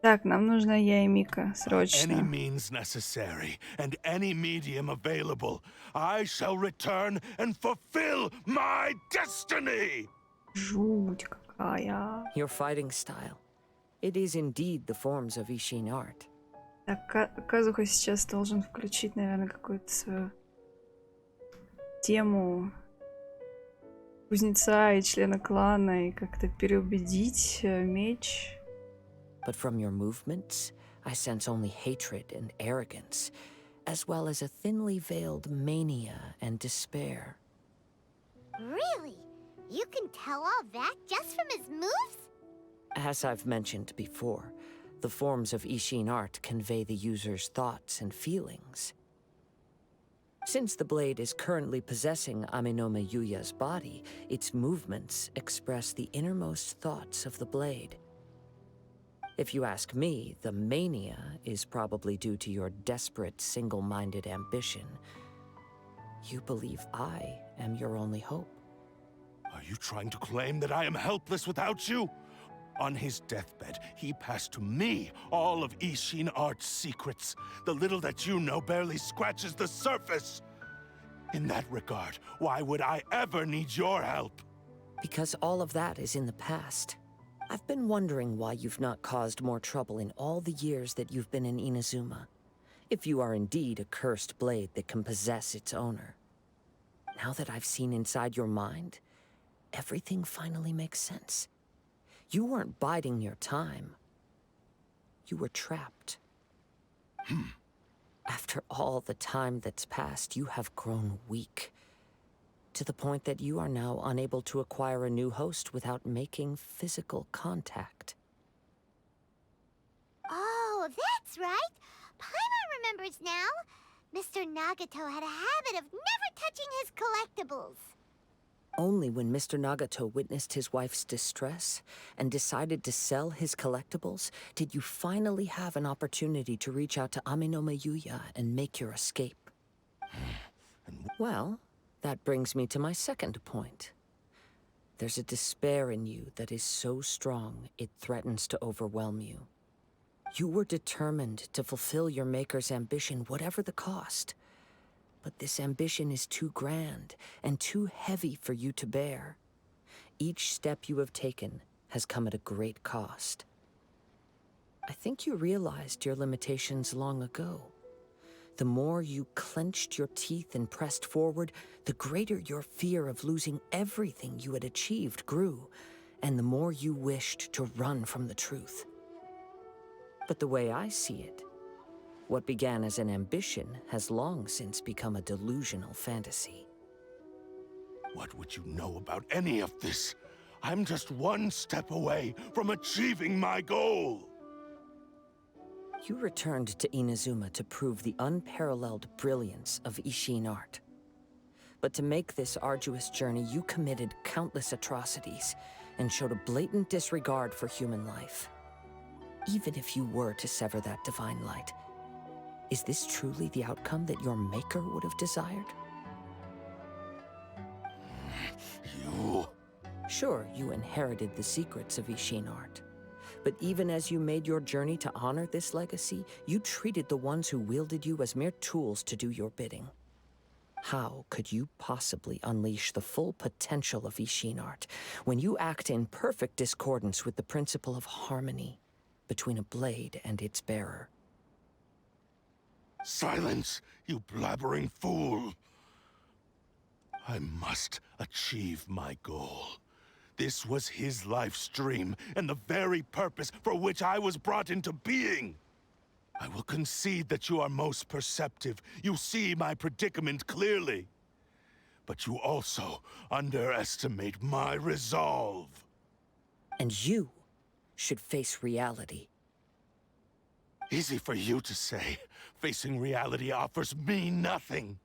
Так, нам нужна я и Мика, Any срочно. means necessary, and any medium available, I shall return and fulfill my destiny! Жуть какая. Your fighting style. It is indeed the forms of Ishin art. Так, Казуха сейчас должен включить, наверное, какую-то свою тему кузнеца и члена клана и как-то переубедить меч. But from your movements, I sense only hatred and arrogance, as well as a thinly veiled mania and despair. Really? You can tell all that just from his moves? As I've mentioned before, the forms of Ishin art convey the user's thoughts and feelings. Since the blade is currently possessing Amenoma Yuya's body, its movements express the innermost thoughts of the blade. If you ask me, the mania is probably due to your desperate, single-minded ambition. You believe I am your only hope. Are you trying to claim that I am helpless without you? On his deathbed, he passed to me all of Ishin art's secrets. The little that you know barely scratches the surface. In that regard, why would I ever need your help? Because all of that is in the past. I've been wondering why you've not caused more trouble in all the years that you've been in Inazuma. If you are indeed a cursed blade that can possess its owner. Now that I've seen inside your mind, everything finally makes sense. You weren't biding your time. You were trapped. After all the time that's passed, you have grown weak. To the point that you are now unable to acquire a new host without making physical contact. Oh, that's right. Paimon remembers now. Mr. Nagato had a habit of never touching his collectibles. Only when Mr. Nagato witnessed his wife's distress and decided to sell his collectibles did you finally have an opportunity to reach out to Amenoma Yuya and make your escape. Well, that brings me to my second point. There's a despair in you that is so strong it threatens to overwhelm you. You were determined to fulfill your maker's ambition, whatever the cost. But this ambition is too grand and too heavy for you to bear. Each step you have taken has come at a great cost. I think you realized your limitations long ago. The more you clenched your teeth and pressed forward, the greater your fear of losing everything you had achieved grew, and the more you wished to run from the truth. But the way I see it, what began as an ambition has long since become a delusional fantasy. What would you know about any of this? I'm just one step away from achieving my goal! You returned to Inazuma to prove the unparalleled brilliance of Ishin art. But to make this arduous journey, you committed countless atrocities and showed a blatant disregard for human life. Even if you were to sever that divine light, is this truly the outcome that your maker would have desired? You... Sure, you inherited the secrets of Ishin art. But even as you made your journey to honor this legacy, you treated the ones who wielded you as mere tools to do your bidding. How could you possibly unleash the full potential of Ishin art when you act in perfect discordance with the principle of harmony between a blade and its bearer? Silence, you blabbering fool! I must achieve my goal. This was his life's dream, and the very purpose for which I was brought into being. I will concede that you are most perceptive. You see my predicament clearly. But you also underestimate my resolve. And you should face reality. Easy for you to say. Facing reality offers me nothing.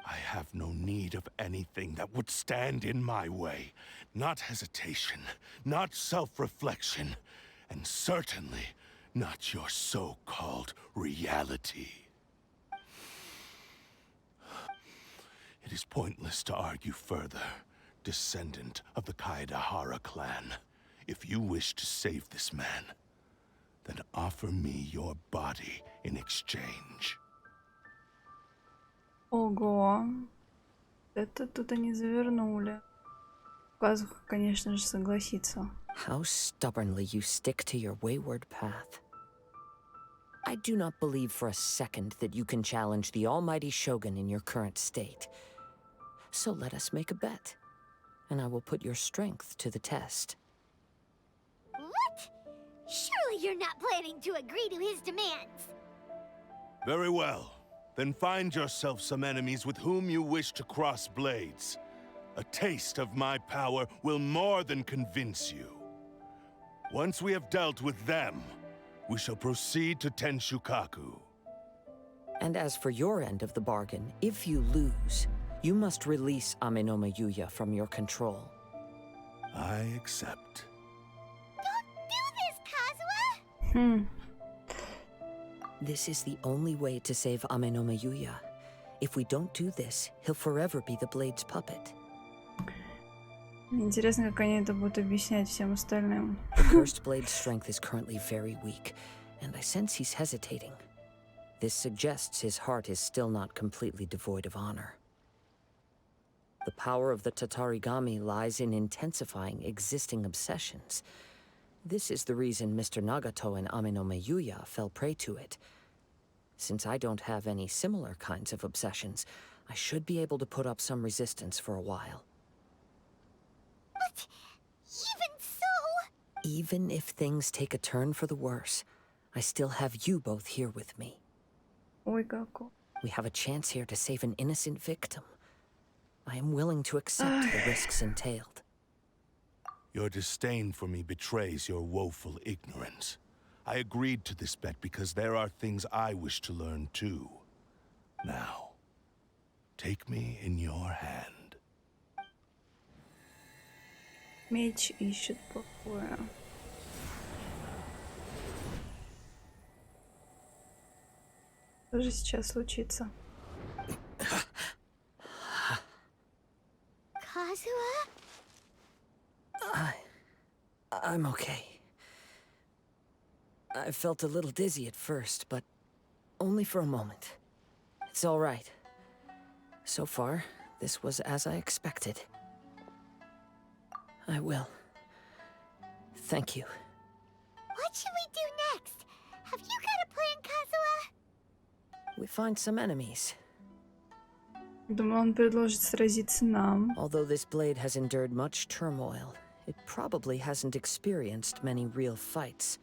I have no need of anything that would stand in my way. Not hesitation, not self-reflection, and certainly not your so-called reality. It is pointless to argue further, descendant of the Kaedahara clan. If you wish to save this man, then offer me your body in exchange. Ого. Это тут они завернули. Казуха, конечно же, согласится. How stubbornly you stick to your wayward path. I do not believe for a second that you can challenge the almighty Shogun in your current state. So let us make a bet, and I will put your strength to the test. What? Surely you're not planning to agree to his demands. Very well. Then find yourself some enemies with whom you wish to cross blades. A taste of my power will more than convince you. Once we have dealt with them, we shall proceed to Tenshukaku. And as for your end of the bargain, if you lose, you must release Amenoma Yuya from your control. I accept. Don't do this, Kazuha! This is the only way to save Amenoma Yuya. If we don't do this, he'll forever be the Blade's puppet. Интересно, как они это будут объяснять всем остальным. The Cursed Blade's strength is currently very weak, and I sense he's hesitating. this suggests his heart is still not completely devoid of honor. The power of the Tatarigami lies in intensifying existing obsessions. This is the reason Mr. Nagato and Ame Yuya fell prey to it. Since I don't have any similar kinds of obsessions, I should be able to put up some resistance for a while. But even so... Even if things take a turn for the worse, I still have you both here with me. Ой, како. We have a chance here to save an innocent victim. I am willing to accept the risks entailed. Your disdain for me betrays your woeful ignorance. I agreed to this bet because there are things I wish to learn too. Now, take me in your hand. Меч ищет покоя. Что же сейчас случится? Kazuha? I'm okay. I felt a little dizzy at first, but only for a moment. It's all right. So far, this was as I expected. I will. Thank you. What should we do next? Have you got a plan, Kazuha? We find some enemies. Думаю, он предложит сразиться нам. Although this blade has endured much turmoil, it probably hasn't experienced many real fights.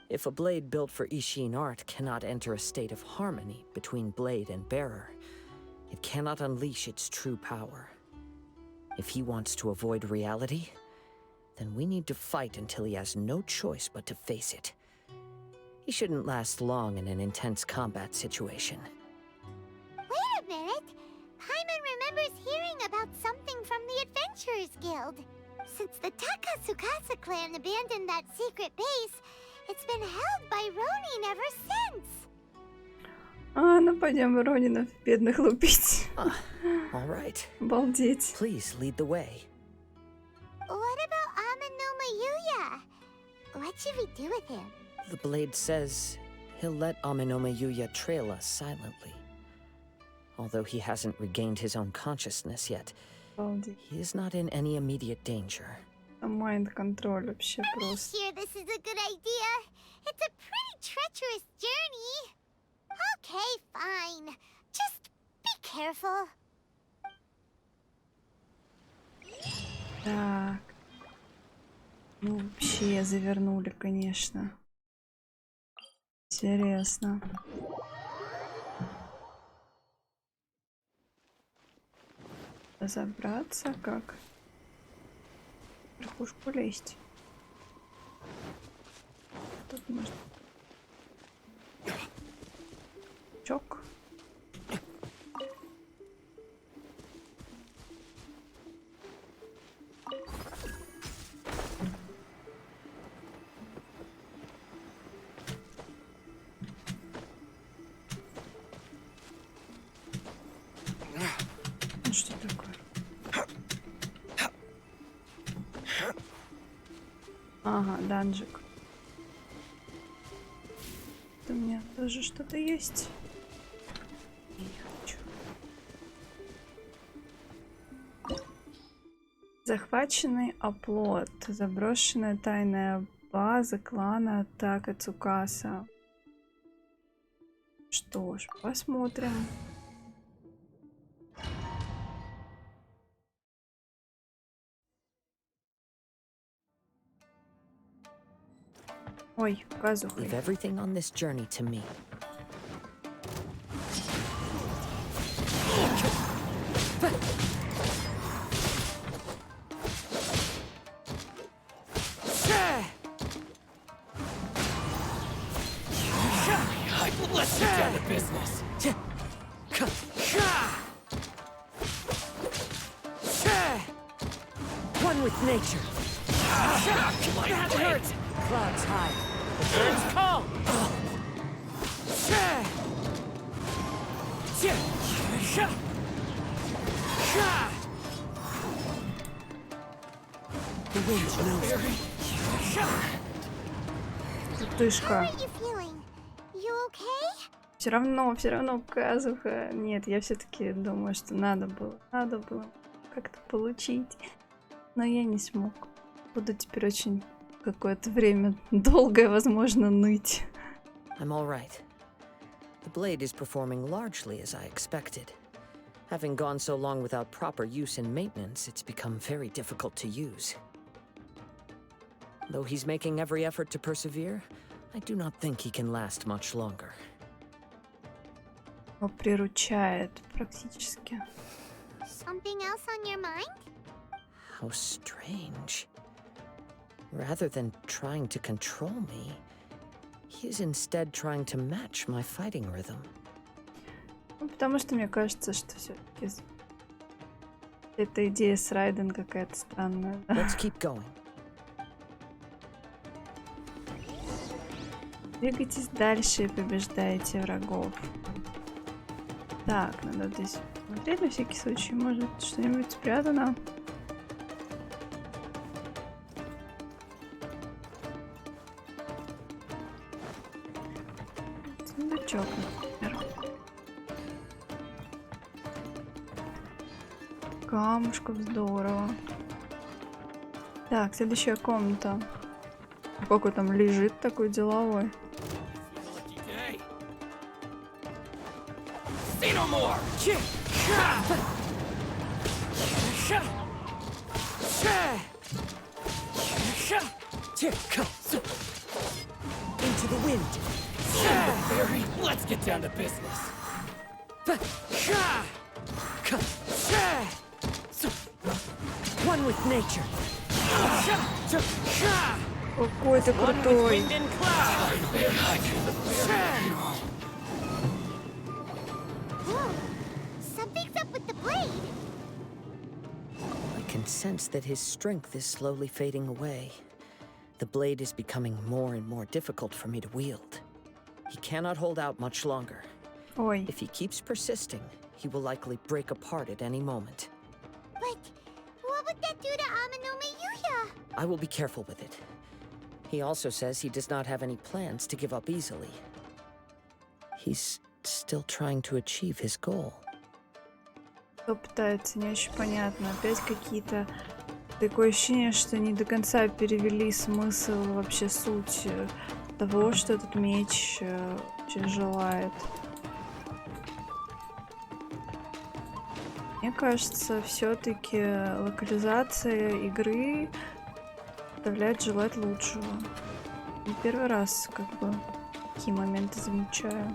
If a blade built for Ishin art cannot enter a state of harmony between blade and bearer, it cannot unleash its true power. If he wants to avoid reality, then we need to fight until he has no choice but to face it. He shouldn't last long in an intense combat situation. Wait a minute! Paimon remembers hearing about something from the Adventurers Guild. Since the Takasukasa clan abandoned that secret base, it's been held by Ronin ever since. Ну пойдем Ронинов бедных лупить. All right. Обалдеть. Please lead the way. What about Ame Yuya? What should we do with him? The blade says he'll let Ame Yuya trail us silently. Although he hasn't regained his own consciousness yet, Обалдеть. he is not in any immediate danger. Майнд-контроль вообще Are you просто. sure this is a good idea? It's a pretty treacherous journey. Okay, fine. Just be careful. Так. Ну, вообще завернули, конечно. Интересно. Разобраться как? В верхушку лезть. Тут можно. Чок. Ну, что такое? Ага, данжик. У меня тоже что-то есть. Не хочу. Захваченный оплот. Заброшенная тайная база клана Атака Цукаса. Что ж, посмотрим. Ой, Кадзухи. Leave everything on this journey to me. Let's get down to business. One with nature. That hurts. Clouds high. The birds call. The wind knows me. How Путышка. are you feeling? You Все равно Казуха. Нет, я все-таки думаю, что надо было как-то получить. Но я не смог. Буду теперь очень какое-то время долгое, возможно, ныть. I'm all right. The blade is performing largely as I expected. Having gone so long without proper use and maintenance, it's become very difficult to use. Though he's making every effort to persevere, I do not think he can last much longer. Его приручает практически. Something else on your mind? How strange. Rather than trying to control me, he is instead trying to match my fighting rhythm. Ну, потому что мне кажется, что все-таки эта идея с Райден какая-то странная. Да? Let's keep going. Двигайтесь дальше и побеждайте врагов. Так, надо здесь посмотреть на всякий случай, может что-нибудь спрятано. Сундучок, например. Камушков, здорово. Так, следующая комната. Какой там лежит такой деловой. Into the wind. Let's get down to business. One with nature. Какой ты крутой. Wind and cloud. Whoa. Something's up with the blade. I can sense that his strength is slowly fading away. The blade is becoming more and more difficult for me to wield. He cannot hold out much longer. Ой. If he keeps persisting, he will likely break apart at any moment. But what would that do to Amanome Yuya? I will be careful with it. He also says he does not have any plans to give up easily. He's still trying to achieve his goal. Кто пытается, не очень понятно. Опять какие-то... Такое ощущение, что не до конца перевели смысл, вообще суть того, что этот меч вообще желает. Мне кажется, все-таки локализация игры оставляет желать лучшего. Не первый раз, как бы, такие моменты замечаю.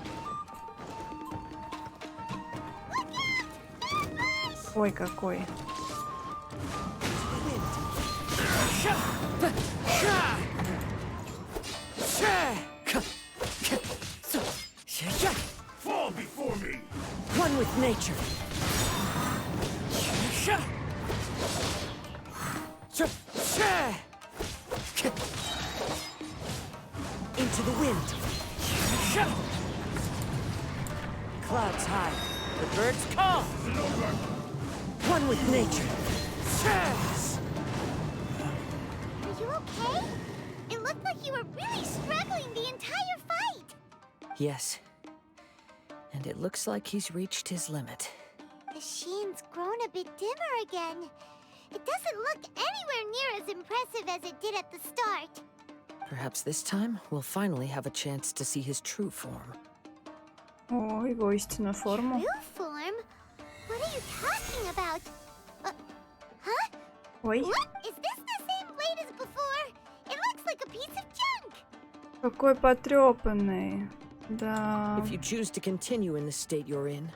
Ой, какой. Fall before me! One with nature. Into the wind. Clouds high. The birds call. One with nature. Are you okay? It looked like you were really struggling the entire fight. Yes. And it looks like he's reached his limit. The sheen's grown a bit dimmer again. It doesn't look anywhere near as impressive as it did at the start. Perhaps this time we'll finally have a chance to see his true form. О, его истинную форму. True form? What are you talking about? Huh? Ой, What? Is this the same blade as before? It looks like a piece of junk. какой потрепанный. Да. If you choose to continue in the state you're in,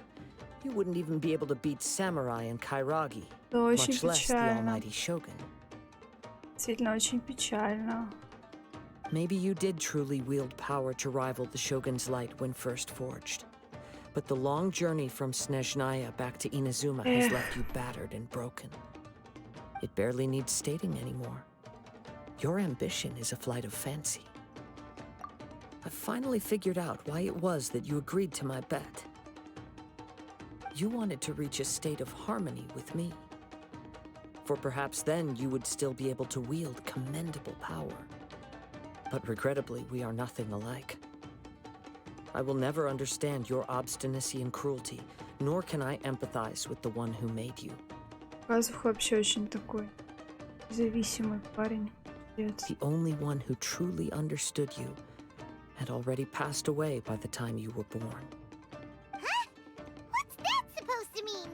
you wouldn't even be able to beat Samurai and Kairagi, Это очень much less the печально. almighty Shogun. Действительно очень печально. Maybe you did truly wield power to rival the Shogun's light when first forged. But the long journey from Snezhnaya back to Inazuma has left you battered and broken. It barely needs stating anymore. Your ambition is a flight of fancy. I've finally figured out why it was that you agreed to my bet. You wanted to reach a state of harmony with me. For perhaps then you would still be able to wield commendable power. But regrettably, we are nothing alike. I will never understand your obstinacy and cruelty, nor can I empathize with the one who made you. Казуха вообще очень такой зависимый парень. Пиздец. The only one who truly understood you had already passed away by the time you were born. Huh? What's that supposed to mean?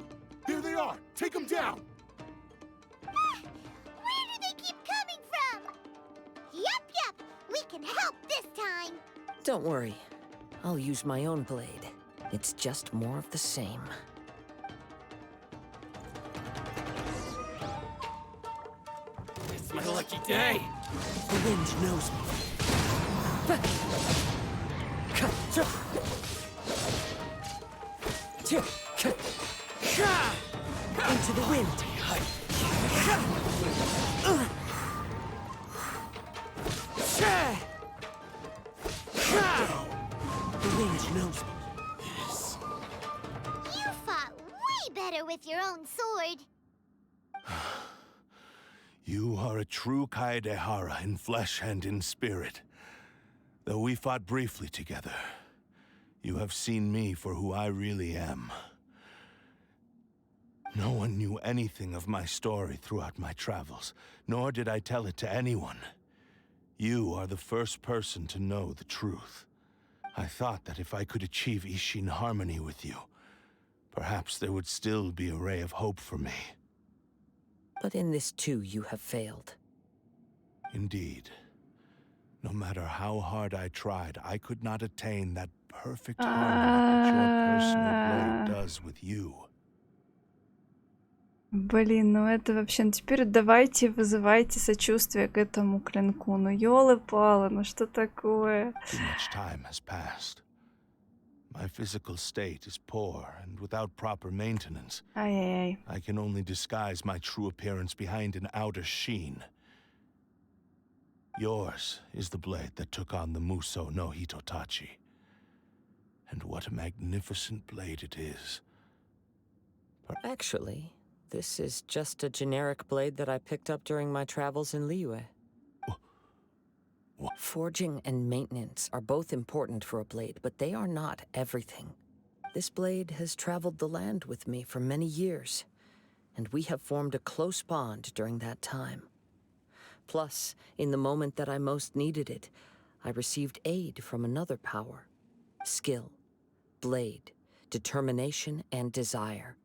Here they are! Take them down! Where do they keep coming from? Yup, we can help this time. Don't worry, I'll use my own blade. It's just more of the same. It's my lucky day. The wind knows me. Into the wind. The wind knows me. You fought way better with your own sword. You are a true Kaedehara in flesh and in spirit. Though we fought briefly together, you have seen me for who I really am. No one knew anything of my story throughout my travels, nor did I tell it to anyone. You are the first person to know the truth. I thought that if I could achieve Ishin harmony with you, perhaps there would still be a ray of hope for me. But in this too, you have failed. Indeed. No matter how hard I tried, I could not attain that perfect harmony that your personal blade does with you. Блин, ну это вообще... Ну теперь давайте вызывайте сочувствие к этому клинку. Ну ёлы-палы, ну что такое? Too much time has passed. My physical state is poor, and without proper maintenance, Ай-яй-яй. I can only disguise my true appearance behind an outer sheen. Yours is the blade that took on the Muso no Hitotachi. And what a magnificent blade it is. Actually, this is just a generic blade that I picked up during my travels in Liyue. What? Forging and maintenance are both important for a blade, but they are not everything. This blade has traveled the land with me for many years, and we have formed a close bond during that time. Plus, in the moment that I most needed it, I received aid from another power. Skill, blade, determination, and desire.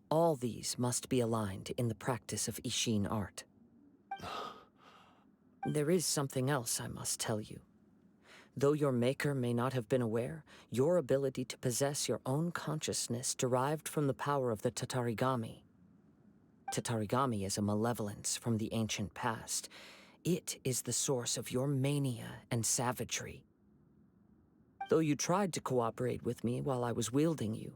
All these must be aligned in the practice of Ishin art. There is something else I must tell you. Though your maker may not have been aware, your ability to possess your own consciousness derived from the power of the Tatarigami. Tatarigami is a malevolence from the ancient past. It is the source of your mania and savagery. Though you tried to cooperate with me while I was wielding you,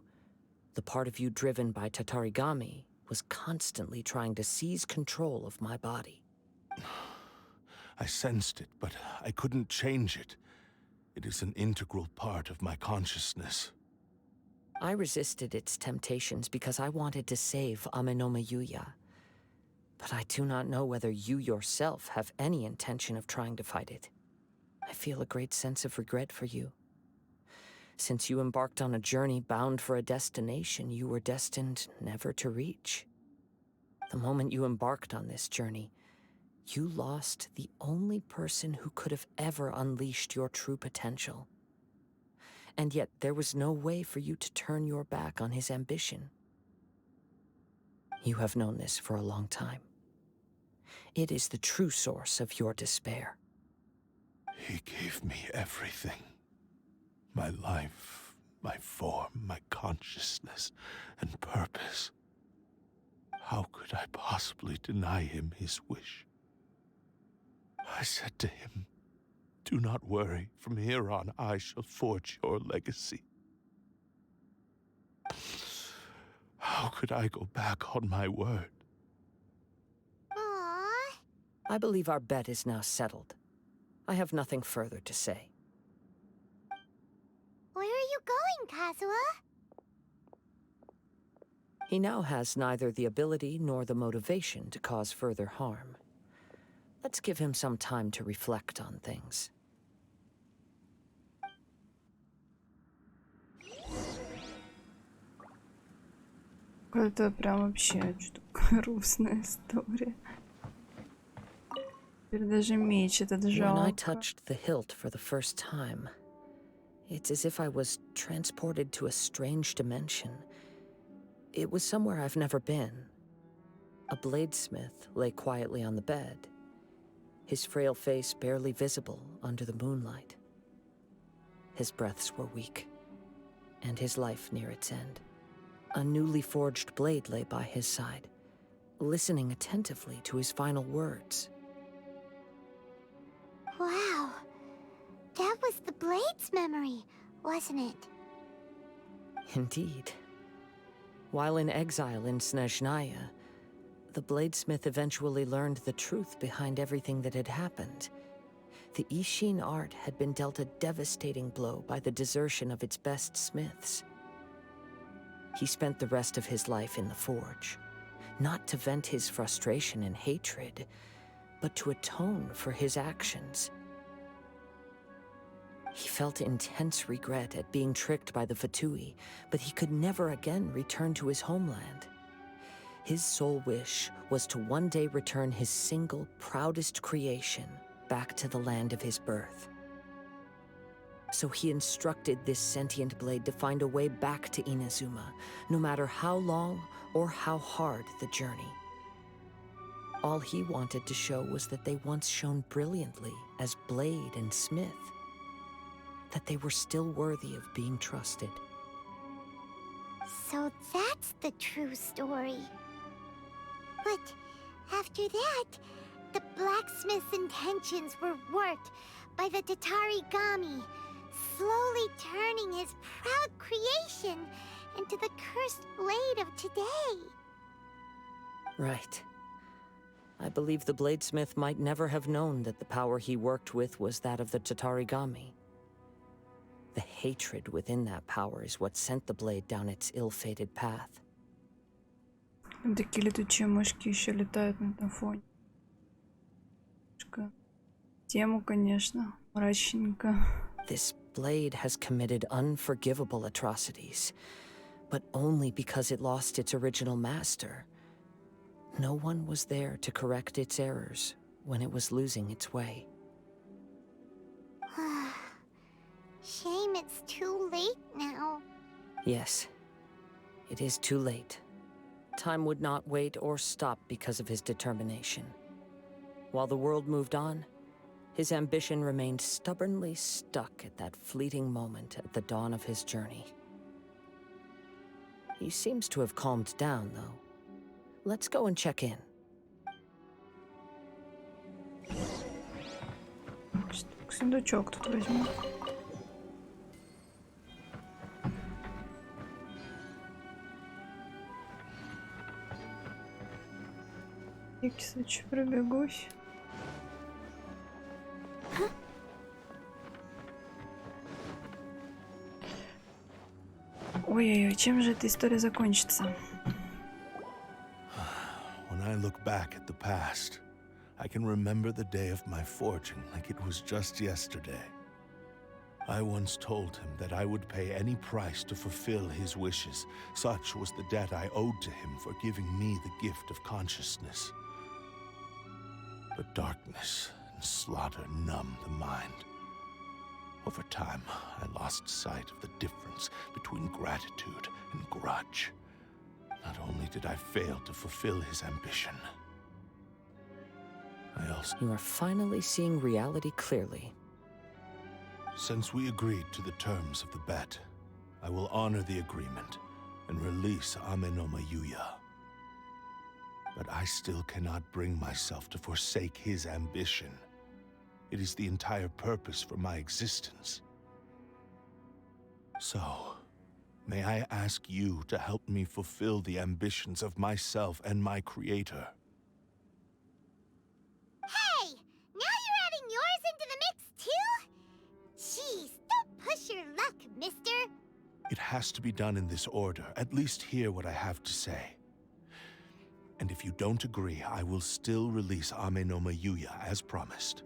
the part of you driven by Tatarigami was constantly trying to seize control of my body. I sensed it, but I couldn't change it. It is an integral part of my consciousness. I resisted its temptations because I wanted to save Amenoma Yuya. But I do not know whether you yourself have any intention of trying to fight it. I feel a great sense of regret for you. Since you embarked on a journey bound for a destination you were destined never to reach. The moment you embarked on this journey, you lost the only person who could have ever unleashed your true potential. And yet there was no way for you to turn your back on his ambition. You have known this for a long time. It is the true source of your despair. He gave me everything. My life, my form, my consciousness, and purpose. How could I possibly deny him his wish? I said to him, "Do not worry, from here on I shall forge your legacy." How could I go back on my word? Aww. I believe our bet is now settled. I have nothing further to say. Where are you going, Kazuha? He now has neither the ability nor the motivation to cause further harm. Let's give him some time to reflect on things. Это прям вообще что-то грустная история. Теперь даже меч этот When I жалко. touched the hilt for the first time, it's as if I was transported to a strange dimension. It was somewhere I've never been. A bladesmith lay quietly on the bed, his frail face barely visible under the moonlight. His breaths were weak, and his life near its end. A newly forged blade lay by his side, listening attentively to his final words. Wow. That was the Blade's memory, wasn't it? Indeed. While in exile in Snezhnaya, the bladesmith eventually learned the truth behind everything that had happened. The Ishin art had been dealt a devastating blow by the desertion of its best smiths. He spent the rest of his life in the forge, not to vent his frustration and hatred, but to atone for his actions. He felt intense regret at being tricked by the Fatui, but he could never again return to his homeland. His sole wish was to one day return his single, proudest creation back to the land of his birth. So he instructed this sentient blade to find a way back to Inazuma, no matter how long or how hard the journey. All he wanted to show was that they once shone brilliantly as blade and smith, that they were still worthy of being trusted. So that's the true story. But after that, the blacksmith's intentions were worked by the Tatarigami, slowly turning his proud creation into the cursed blade of today. Right. I believe the bladesmith might never have known that the power he worked with was that of the Tatarigami. The hatred within that power is what sent the blade down its ill-fated path. Такие летучие мышки еще летают на этом фоне. Тему, конечно, мрачненько. This blade has committed unforgivable atrocities, but only because it lost its original master. No one was there to correct its errors when it was losing its way. Shame it's too late now. Yes, it is too late. Time would not wait or stop because of his determination. While the world moved on, his ambition remained stubbornly stuck at that fleeting moment at the dawn of his journey. He seems to have calmed down, though. Let's go and check in. Сундучок тут возьму. Всякий случай пробегусь. Ой-ой-ой, чем же эта история закончится? When I look back at the past, I can remember the day of my forging like it was just yesterday. I once told him that I would pay any price to fulfill his wishes. Such was the debt I owed to him for giving me the gift of consciousness. But darkness and slaughter numbed the mind. Over time, I lost sight of the difference between gratitude and grudge. Not only did I fail to fulfill his ambition, I also... You are finally seeing reality clearly. Since we agreed to the terms of the bet, I will honor the agreement and release Amenoma Yuya. But I still cannot bring myself to forsake his ambition. It is the entire purpose for my existence. So, may I ask you to help me fulfill the ambitions of myself and my creator? Hey! Now you're adding yours into the mix, too? Jeez, don't push your luck, mister. It has to be done in this order. At least hear what I have to say. And if you don't agree, I will still release Amenoma Yuya as promised.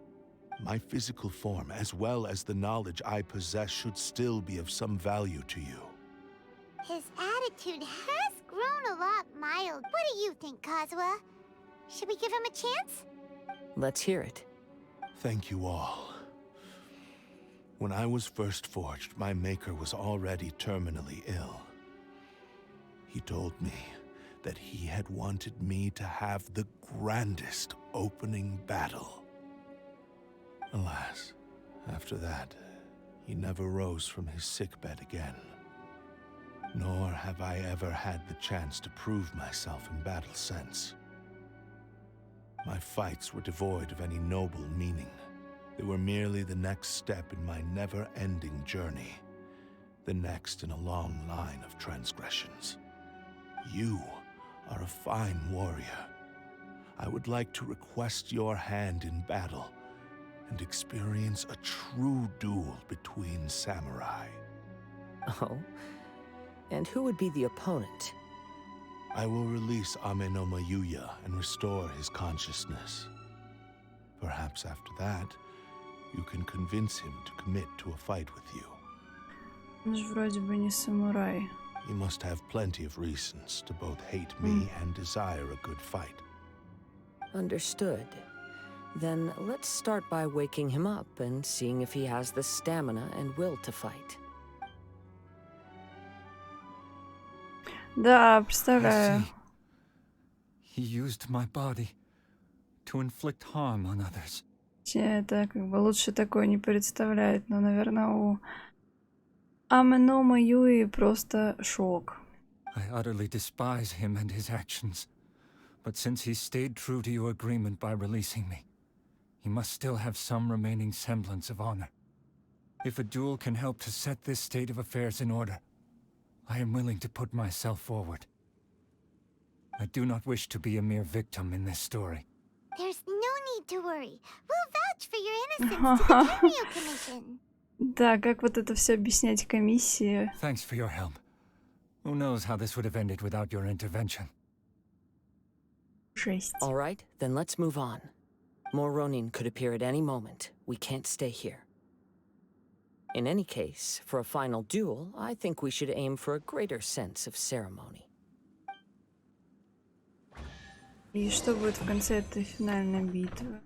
My physical form, as well as the knowledge I possess, should still be of some value to you. His attitude has grown a lot mild. What do you think, Kazuha? Should we give him a chance? Let's hear it. Thank you all. When I was first forged, my maker was already terminally ill. He told me that he had wanted me to have the grandest opening battle. Alas, after that, he never rose from his sickbed again. Nor have I ever had the chance to prove myself in battle since. My fights were devoid of any noble meaning. They were merely the next step in my never-ending journey. The next in a long line of transgressions. You are a fine warrior. I would like to request your hand in battle and experience a true duel between samurai. Oh? And who would be the opponent? I will release Amenoma Yuya and restore his consciousness. Perhaps after that, you can convince him to commit to a fight with you. Он же вроде бы не самурай. You must have plenty of reasons to both hate me and desire a good fight. Understood. Then let's start by waking him up and seeing if he has the stamina and will to fight. Да, I представляю. see. He used my body to inflict harm on others. Это как бы лучше такое не представляет, но, наверное, у Аменома Юи просто шок. I utterly despise him and his actions. But since he stayed true to your agreement by releasing me, he must still have some remaining semblance of honor. If a duel can help to set this state of affairs in order, I am willing to put myself forward. I do not wish to be a mere victim in this story. There's no need to worry. We'll vouch for your innocence to the Cameo Commission. Да, как вот это все объяснять комиссии? Thanks for your help. Who knows how this would have ended without your intervention? Жесть. All right, then let's move on. More Ronin could appear at any moment. We can't stay here. In any case, for a final duel, I think we should aim for a greater sense of ceremony. И что будет в конце этой финальной битвы?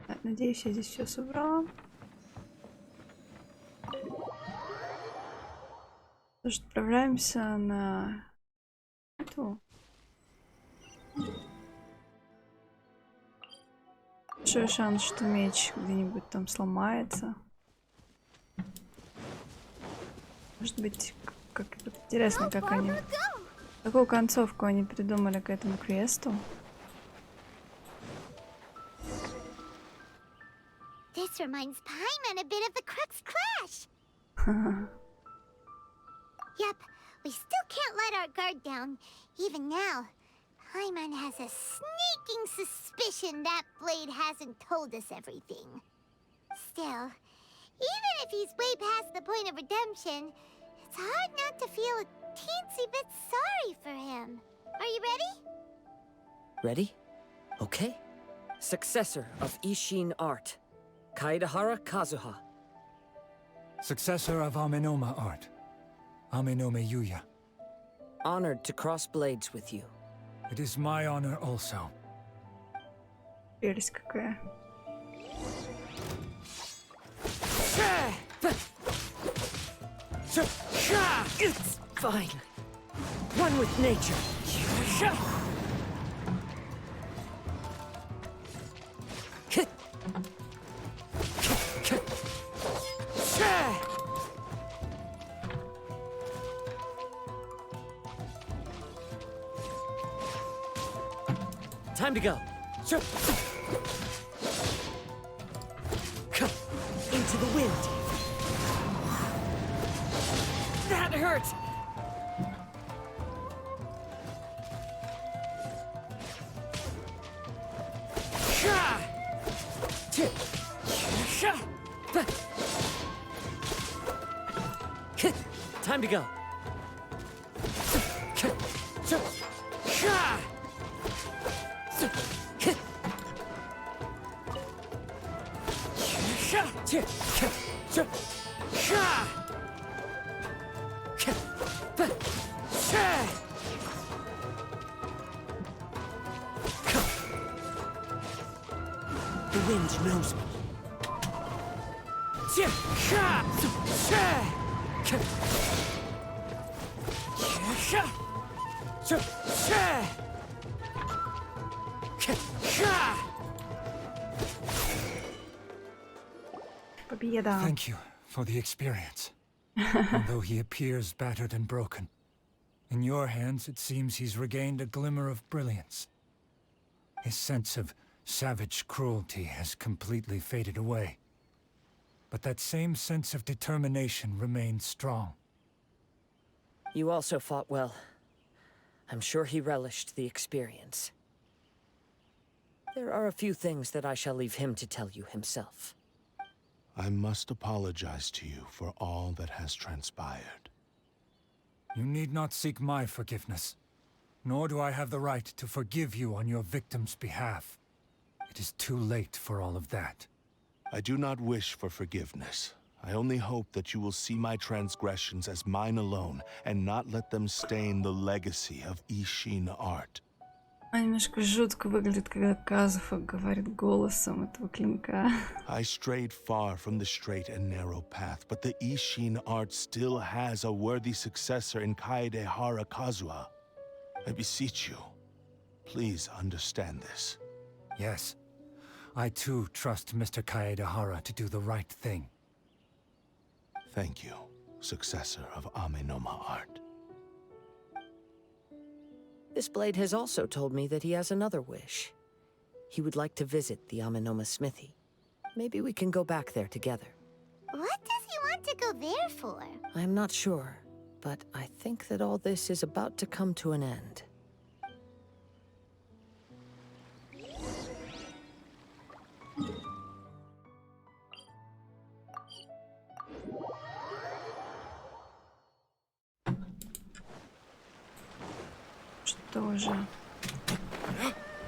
Так, надеюсь, я здесь все собрала. Что ж, отправляемся на эту. Большой шанс, что меч где-нибудь там сломается. Может быть, как интересно, как они, какую концовку они придумали к этому квесту. This reminds Paimon a bit of the Crux Clash. Yep, we still can't let our guard down. Even now, Paimon has a sneaking suspicion that blade hasn't told us everything. Still, even if he's way past the point of redemption, it's hard not to feel a teensy bit sorry for him. Are you ready? Ready? Okay. Successor of Ishin art, Kaedahara Kazuha. Successor of Amenoma art, Amenome Yuya. Honored to cross blades with you. It is my honor also. Прелесть какая. It's fine. One with nature. Time to go. Into the wind. That hurt. Time to go. The wind knows me. Победа. Thank you for the experience. Although he appears battered and broken, in your hands it seems he's regained a glimmer of brilliance. His sense of savage cruelty has completely faded away. But that same sense of determination remains strong. You also fought well. I'm sure he relished the experience. There are a few things that I shall leave him to tell you himself. I must apologize to you for all that has transpired. You need not seek my forgiveness. Nor do I have the right to forgive you on your victim's behalf. It is too late for all of that. I do not wish for forgiveness. I only hope that you will see my transgressions as mine alone, and not let them stain the legacy of Ishin art. Немножко жутко выглядит, когда Казуха говорит голосом этого клинка. I strayed far from the straight and narrow path, but the Ishin art still has a worthy successor in Kaedehara Kazuha. I beseech you, please understand this. Yes, I too trust Mr. Kaedehara to do the right thing. Thank you, successor of Amenoma art. This blade has also told me that he has another wish. He would like to visit the Amenoma smithy. Maybe we can go back there together. What does he want to go there for? I'm not sure, but I think that all this is about to come to an end.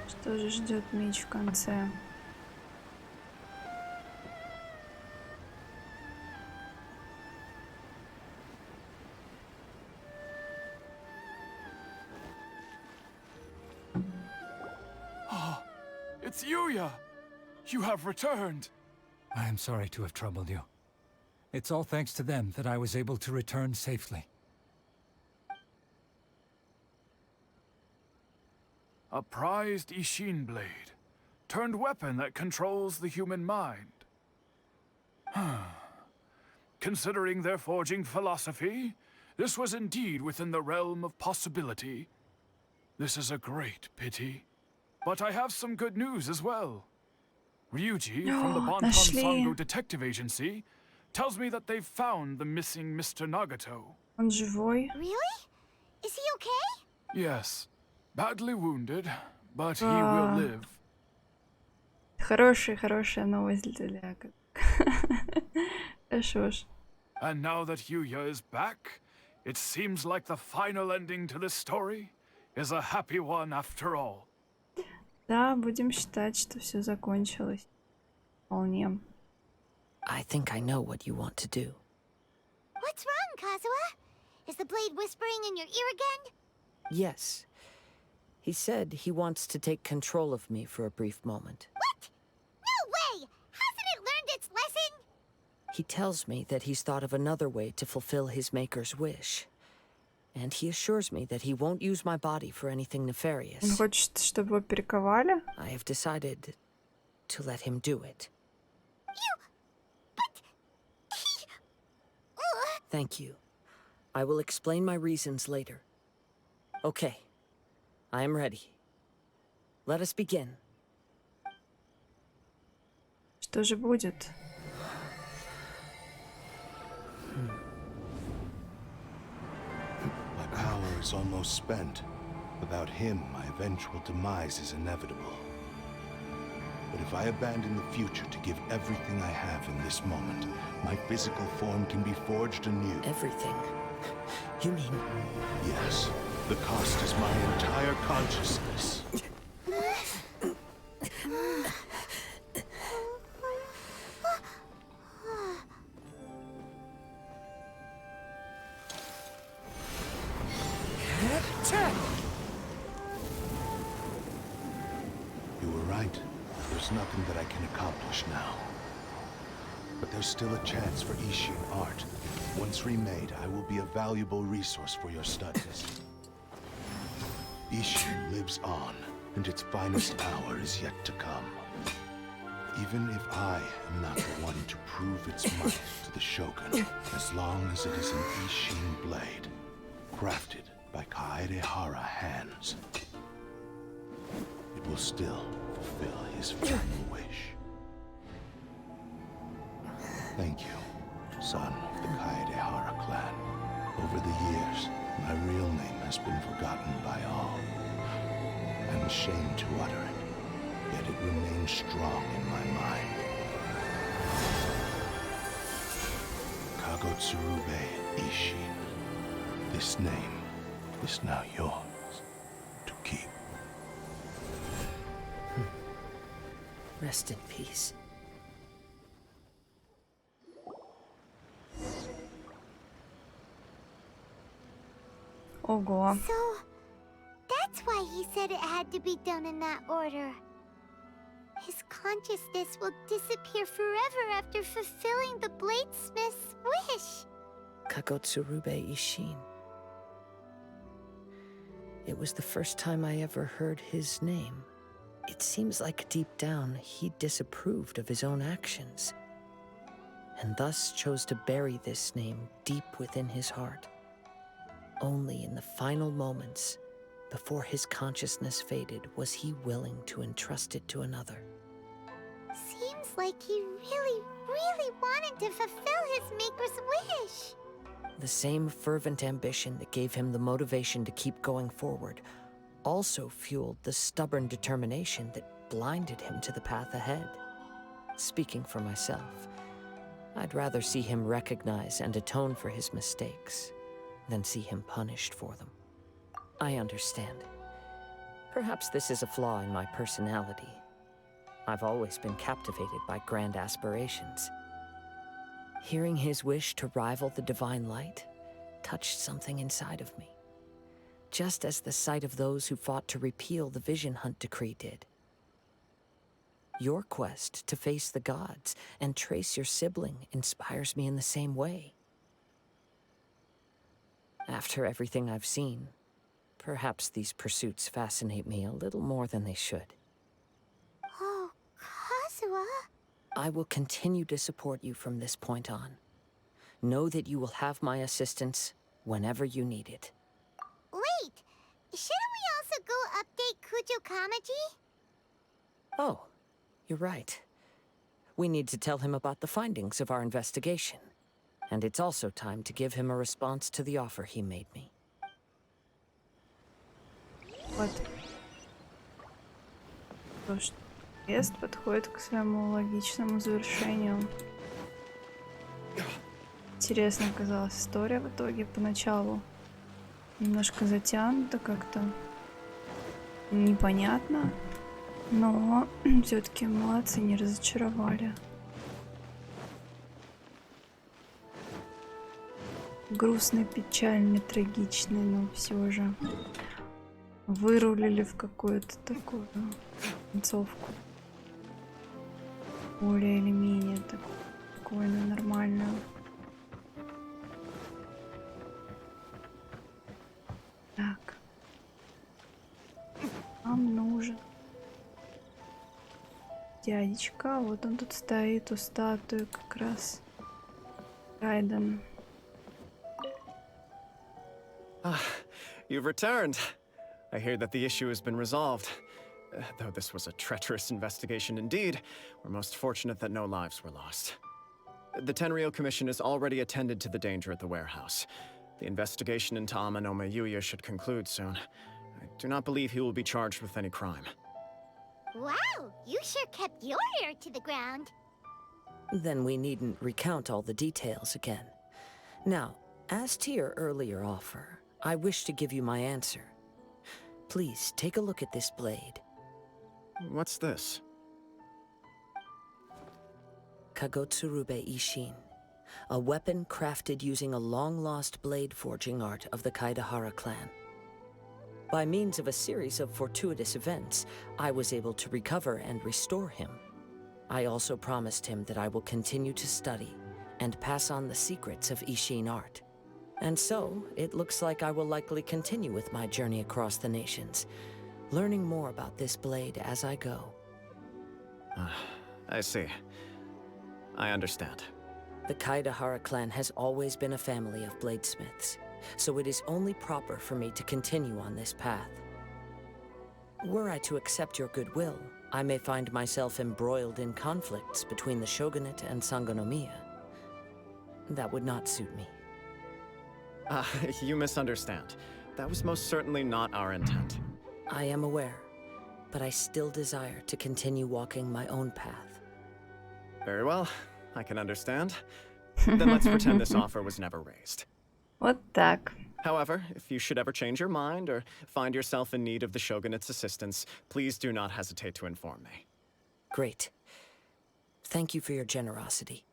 Что же ждет меч в конце? Oh, it's Yuya! You have returned! I am sorry to have troubled you. It's all thanks to them that I was able to return safely. A prized Ishin blade, turned weapon that controls the human mind. Considering their forging philosophy, this was indeed within the realm of possibility. This is a great pity. But I have some good news as well. Ryuji, from the Bonton Sango Detective Agency, tells me that they've found the missing Mr. Nagato. Он живой? Really? Is he okay? Yes. Badly wounded, but he will live. Хорошая новость для... Хорошо ж. And now that Yuya is back, it seems like the final ending to this story is a happy one after all. Да, будем считать, что все закончилось. Вполне. I think I know what you want to do. What's wrong, Kazuha? Is the blade whispering in your ear again? Yes. He said he wants to take control of me for a brief moment. What? No way! Hasn't it learned its lesson? He tells me that he's thought of another way to fulfill his maker's wish. And he assures me that he won't use my body for anything Он nefarious. хочет, чтобы его перековали? I have decided to let him do it. But... he... Thank you. I will explain my reasons later. Okay. I am ready. Let us begin. Что же будет? My power is almost spent. Without him, my eventual demise is inevitable. But if I abandon the future to give everything I have in this moment, my physical form can be forged anew. Everything? You mean... Yes. The cost is my entire consciousness. You were right. There's there's nothing that I can accomplish now. But there's still a chance for Ishin art. Once remade, I will be a valuable resource for your studies. Ishin lives on, and its finest hour is yet to come. Even if I am not the one to prove its might to the Shogun, as long as it is an Ishin blade, crafted by Kaedehara hands, it will still fulfill his final wish. Thank you, son of the Kaedehara clan. Over the years, my real name has been forgotten by all. I'm ashamed to utter it, yet it remains strong in my mind. Kagotsurube Ishin. This name is now yours to keep. Rest in peace. Ого. So, that's why he said it had to be done in that order. His consciousness will disappear forever after fulfilling the bladesmith's wish. Kagotsurube Ishin. It was the first time I ever heard his name. It seems like deep down he disapproved of his own actions, and thus chose to bury this name deep within his heart. Only in the final moments, before his consciousness faded, was he willing to entrust it to another. Seems like he really wanted to fulfill his maker's wish. The same fervent ambition that gave him the motivation to keep going forward also fueled the stubborn determination that blinded him to the path ahead. Speaking for myself, I'd rather see him recognize and atone for his mistakes than see him punished for them. I understand. Perhaps this is a flaw in my personality. I've always been captivated by grand aspirations. Hearing his wish to rival the divine light touched something inside of me, just as the sight of those who fought to repeal the Vision Hunt decree did. Your quest to face the gods and trace your sibling inspires me in the same way. After everything I've seen, perhaps these pursuits fascinate me a little more than they should. Oh, Kazuha? I will continue to support you from this point on. Know that you will have my assistance whenever you need it. Wait, shouldn't we also go update Kujo Kamaji? Oh, you're right. We need to tell him about the findings of our investigation. And it's also time to give him a response to the offer he made me. Вот. То, что квест подходит к своему логичному завершению. Интересно оказалась история в итоге. Поначалу немножко затянуто, как-то непонятно, но все-таки молодцы, не разочаровали. Грустный, печальный, трагичный, но все же вырулили в какую-то такую концовку. Более или менее такую спокойную, нормальную. Так. Нам нужен дядечка. Вот он тут стоит у статуи как раз. Райден. You've returned. I hear that the issue has been resolved. Though this was a treacherous investigation indeed, we're most fortunate that no lives were lost. The Tenryou Commission has already attended to the danger at the warehouse. The investigation into Amanome Yuya should conclude soon. I do not believe he will be charged with any crime. Wow, you sure kept your ear to the ground. Then we needn't recount all the details again. Now, as to your earlier offer, I wish to give you my answer. Please, take a look at this blade. What's this? Kagotsurube Ishin. A weapon crafted using a long-lost blade forging art of the Kaedehara clan. By means of a series of fortuitous events, I was able to recover and restore him. I also promised him that I will continue to study and pass on the secrets of Ishin art. And so, it looks like I will likely continue with my journey across the nations, learning more about this blade as I go. I see. I understand. The Kaidahara clan has always been a family of bladesmiths, so it is only proper for me to continue on this path. Were I to accept your goodwill, I may find myself embroiled in conflicts between the shogunate and Sangonomiya. That would not suit me. You misunderstand. That was most certainly not our intent. I am aware, but I still desire to continue walking my own path. Very well. I can understand. Then let's pretend this offer was never raised. Вот так. However, if you should ever change your mind or find yourself in need of the shogunate's assistance, please do not hesitate to inform me. Great. Thank you for your generosity.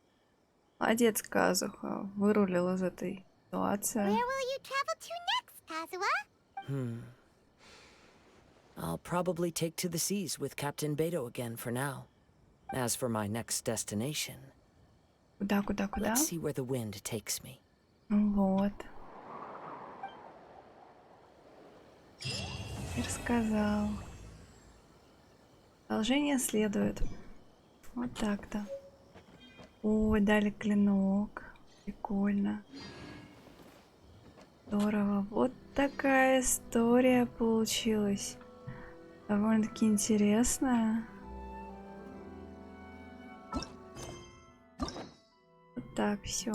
Молодец, Казуха. Вырулил из этой ситуации. Where will you travel to next, Kazuha? I'll probably take to the seas with Captain Beto again for now. As for my next destination, Куда, куда, куда? let's see where the wind takes me. Вот. И рассказал. Продолжение следует. Вот так-то. Ой, дали клинок. Прикольно. Здорово. Вот такая история получилась. Довольно-таки интересная. Вот так, все.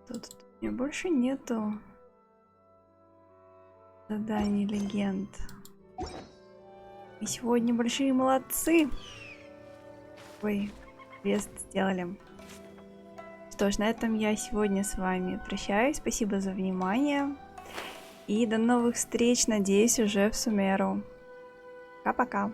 Тут у меня больше нету заданий легенд. И сегодня большие молодцы. Ой, квест сделали. Что ж, на этом я сегодня с вами прощаюсь. Спасибо за внимание. И до новых встреч, надеюсь, уже в Сумеру. Пока-пока.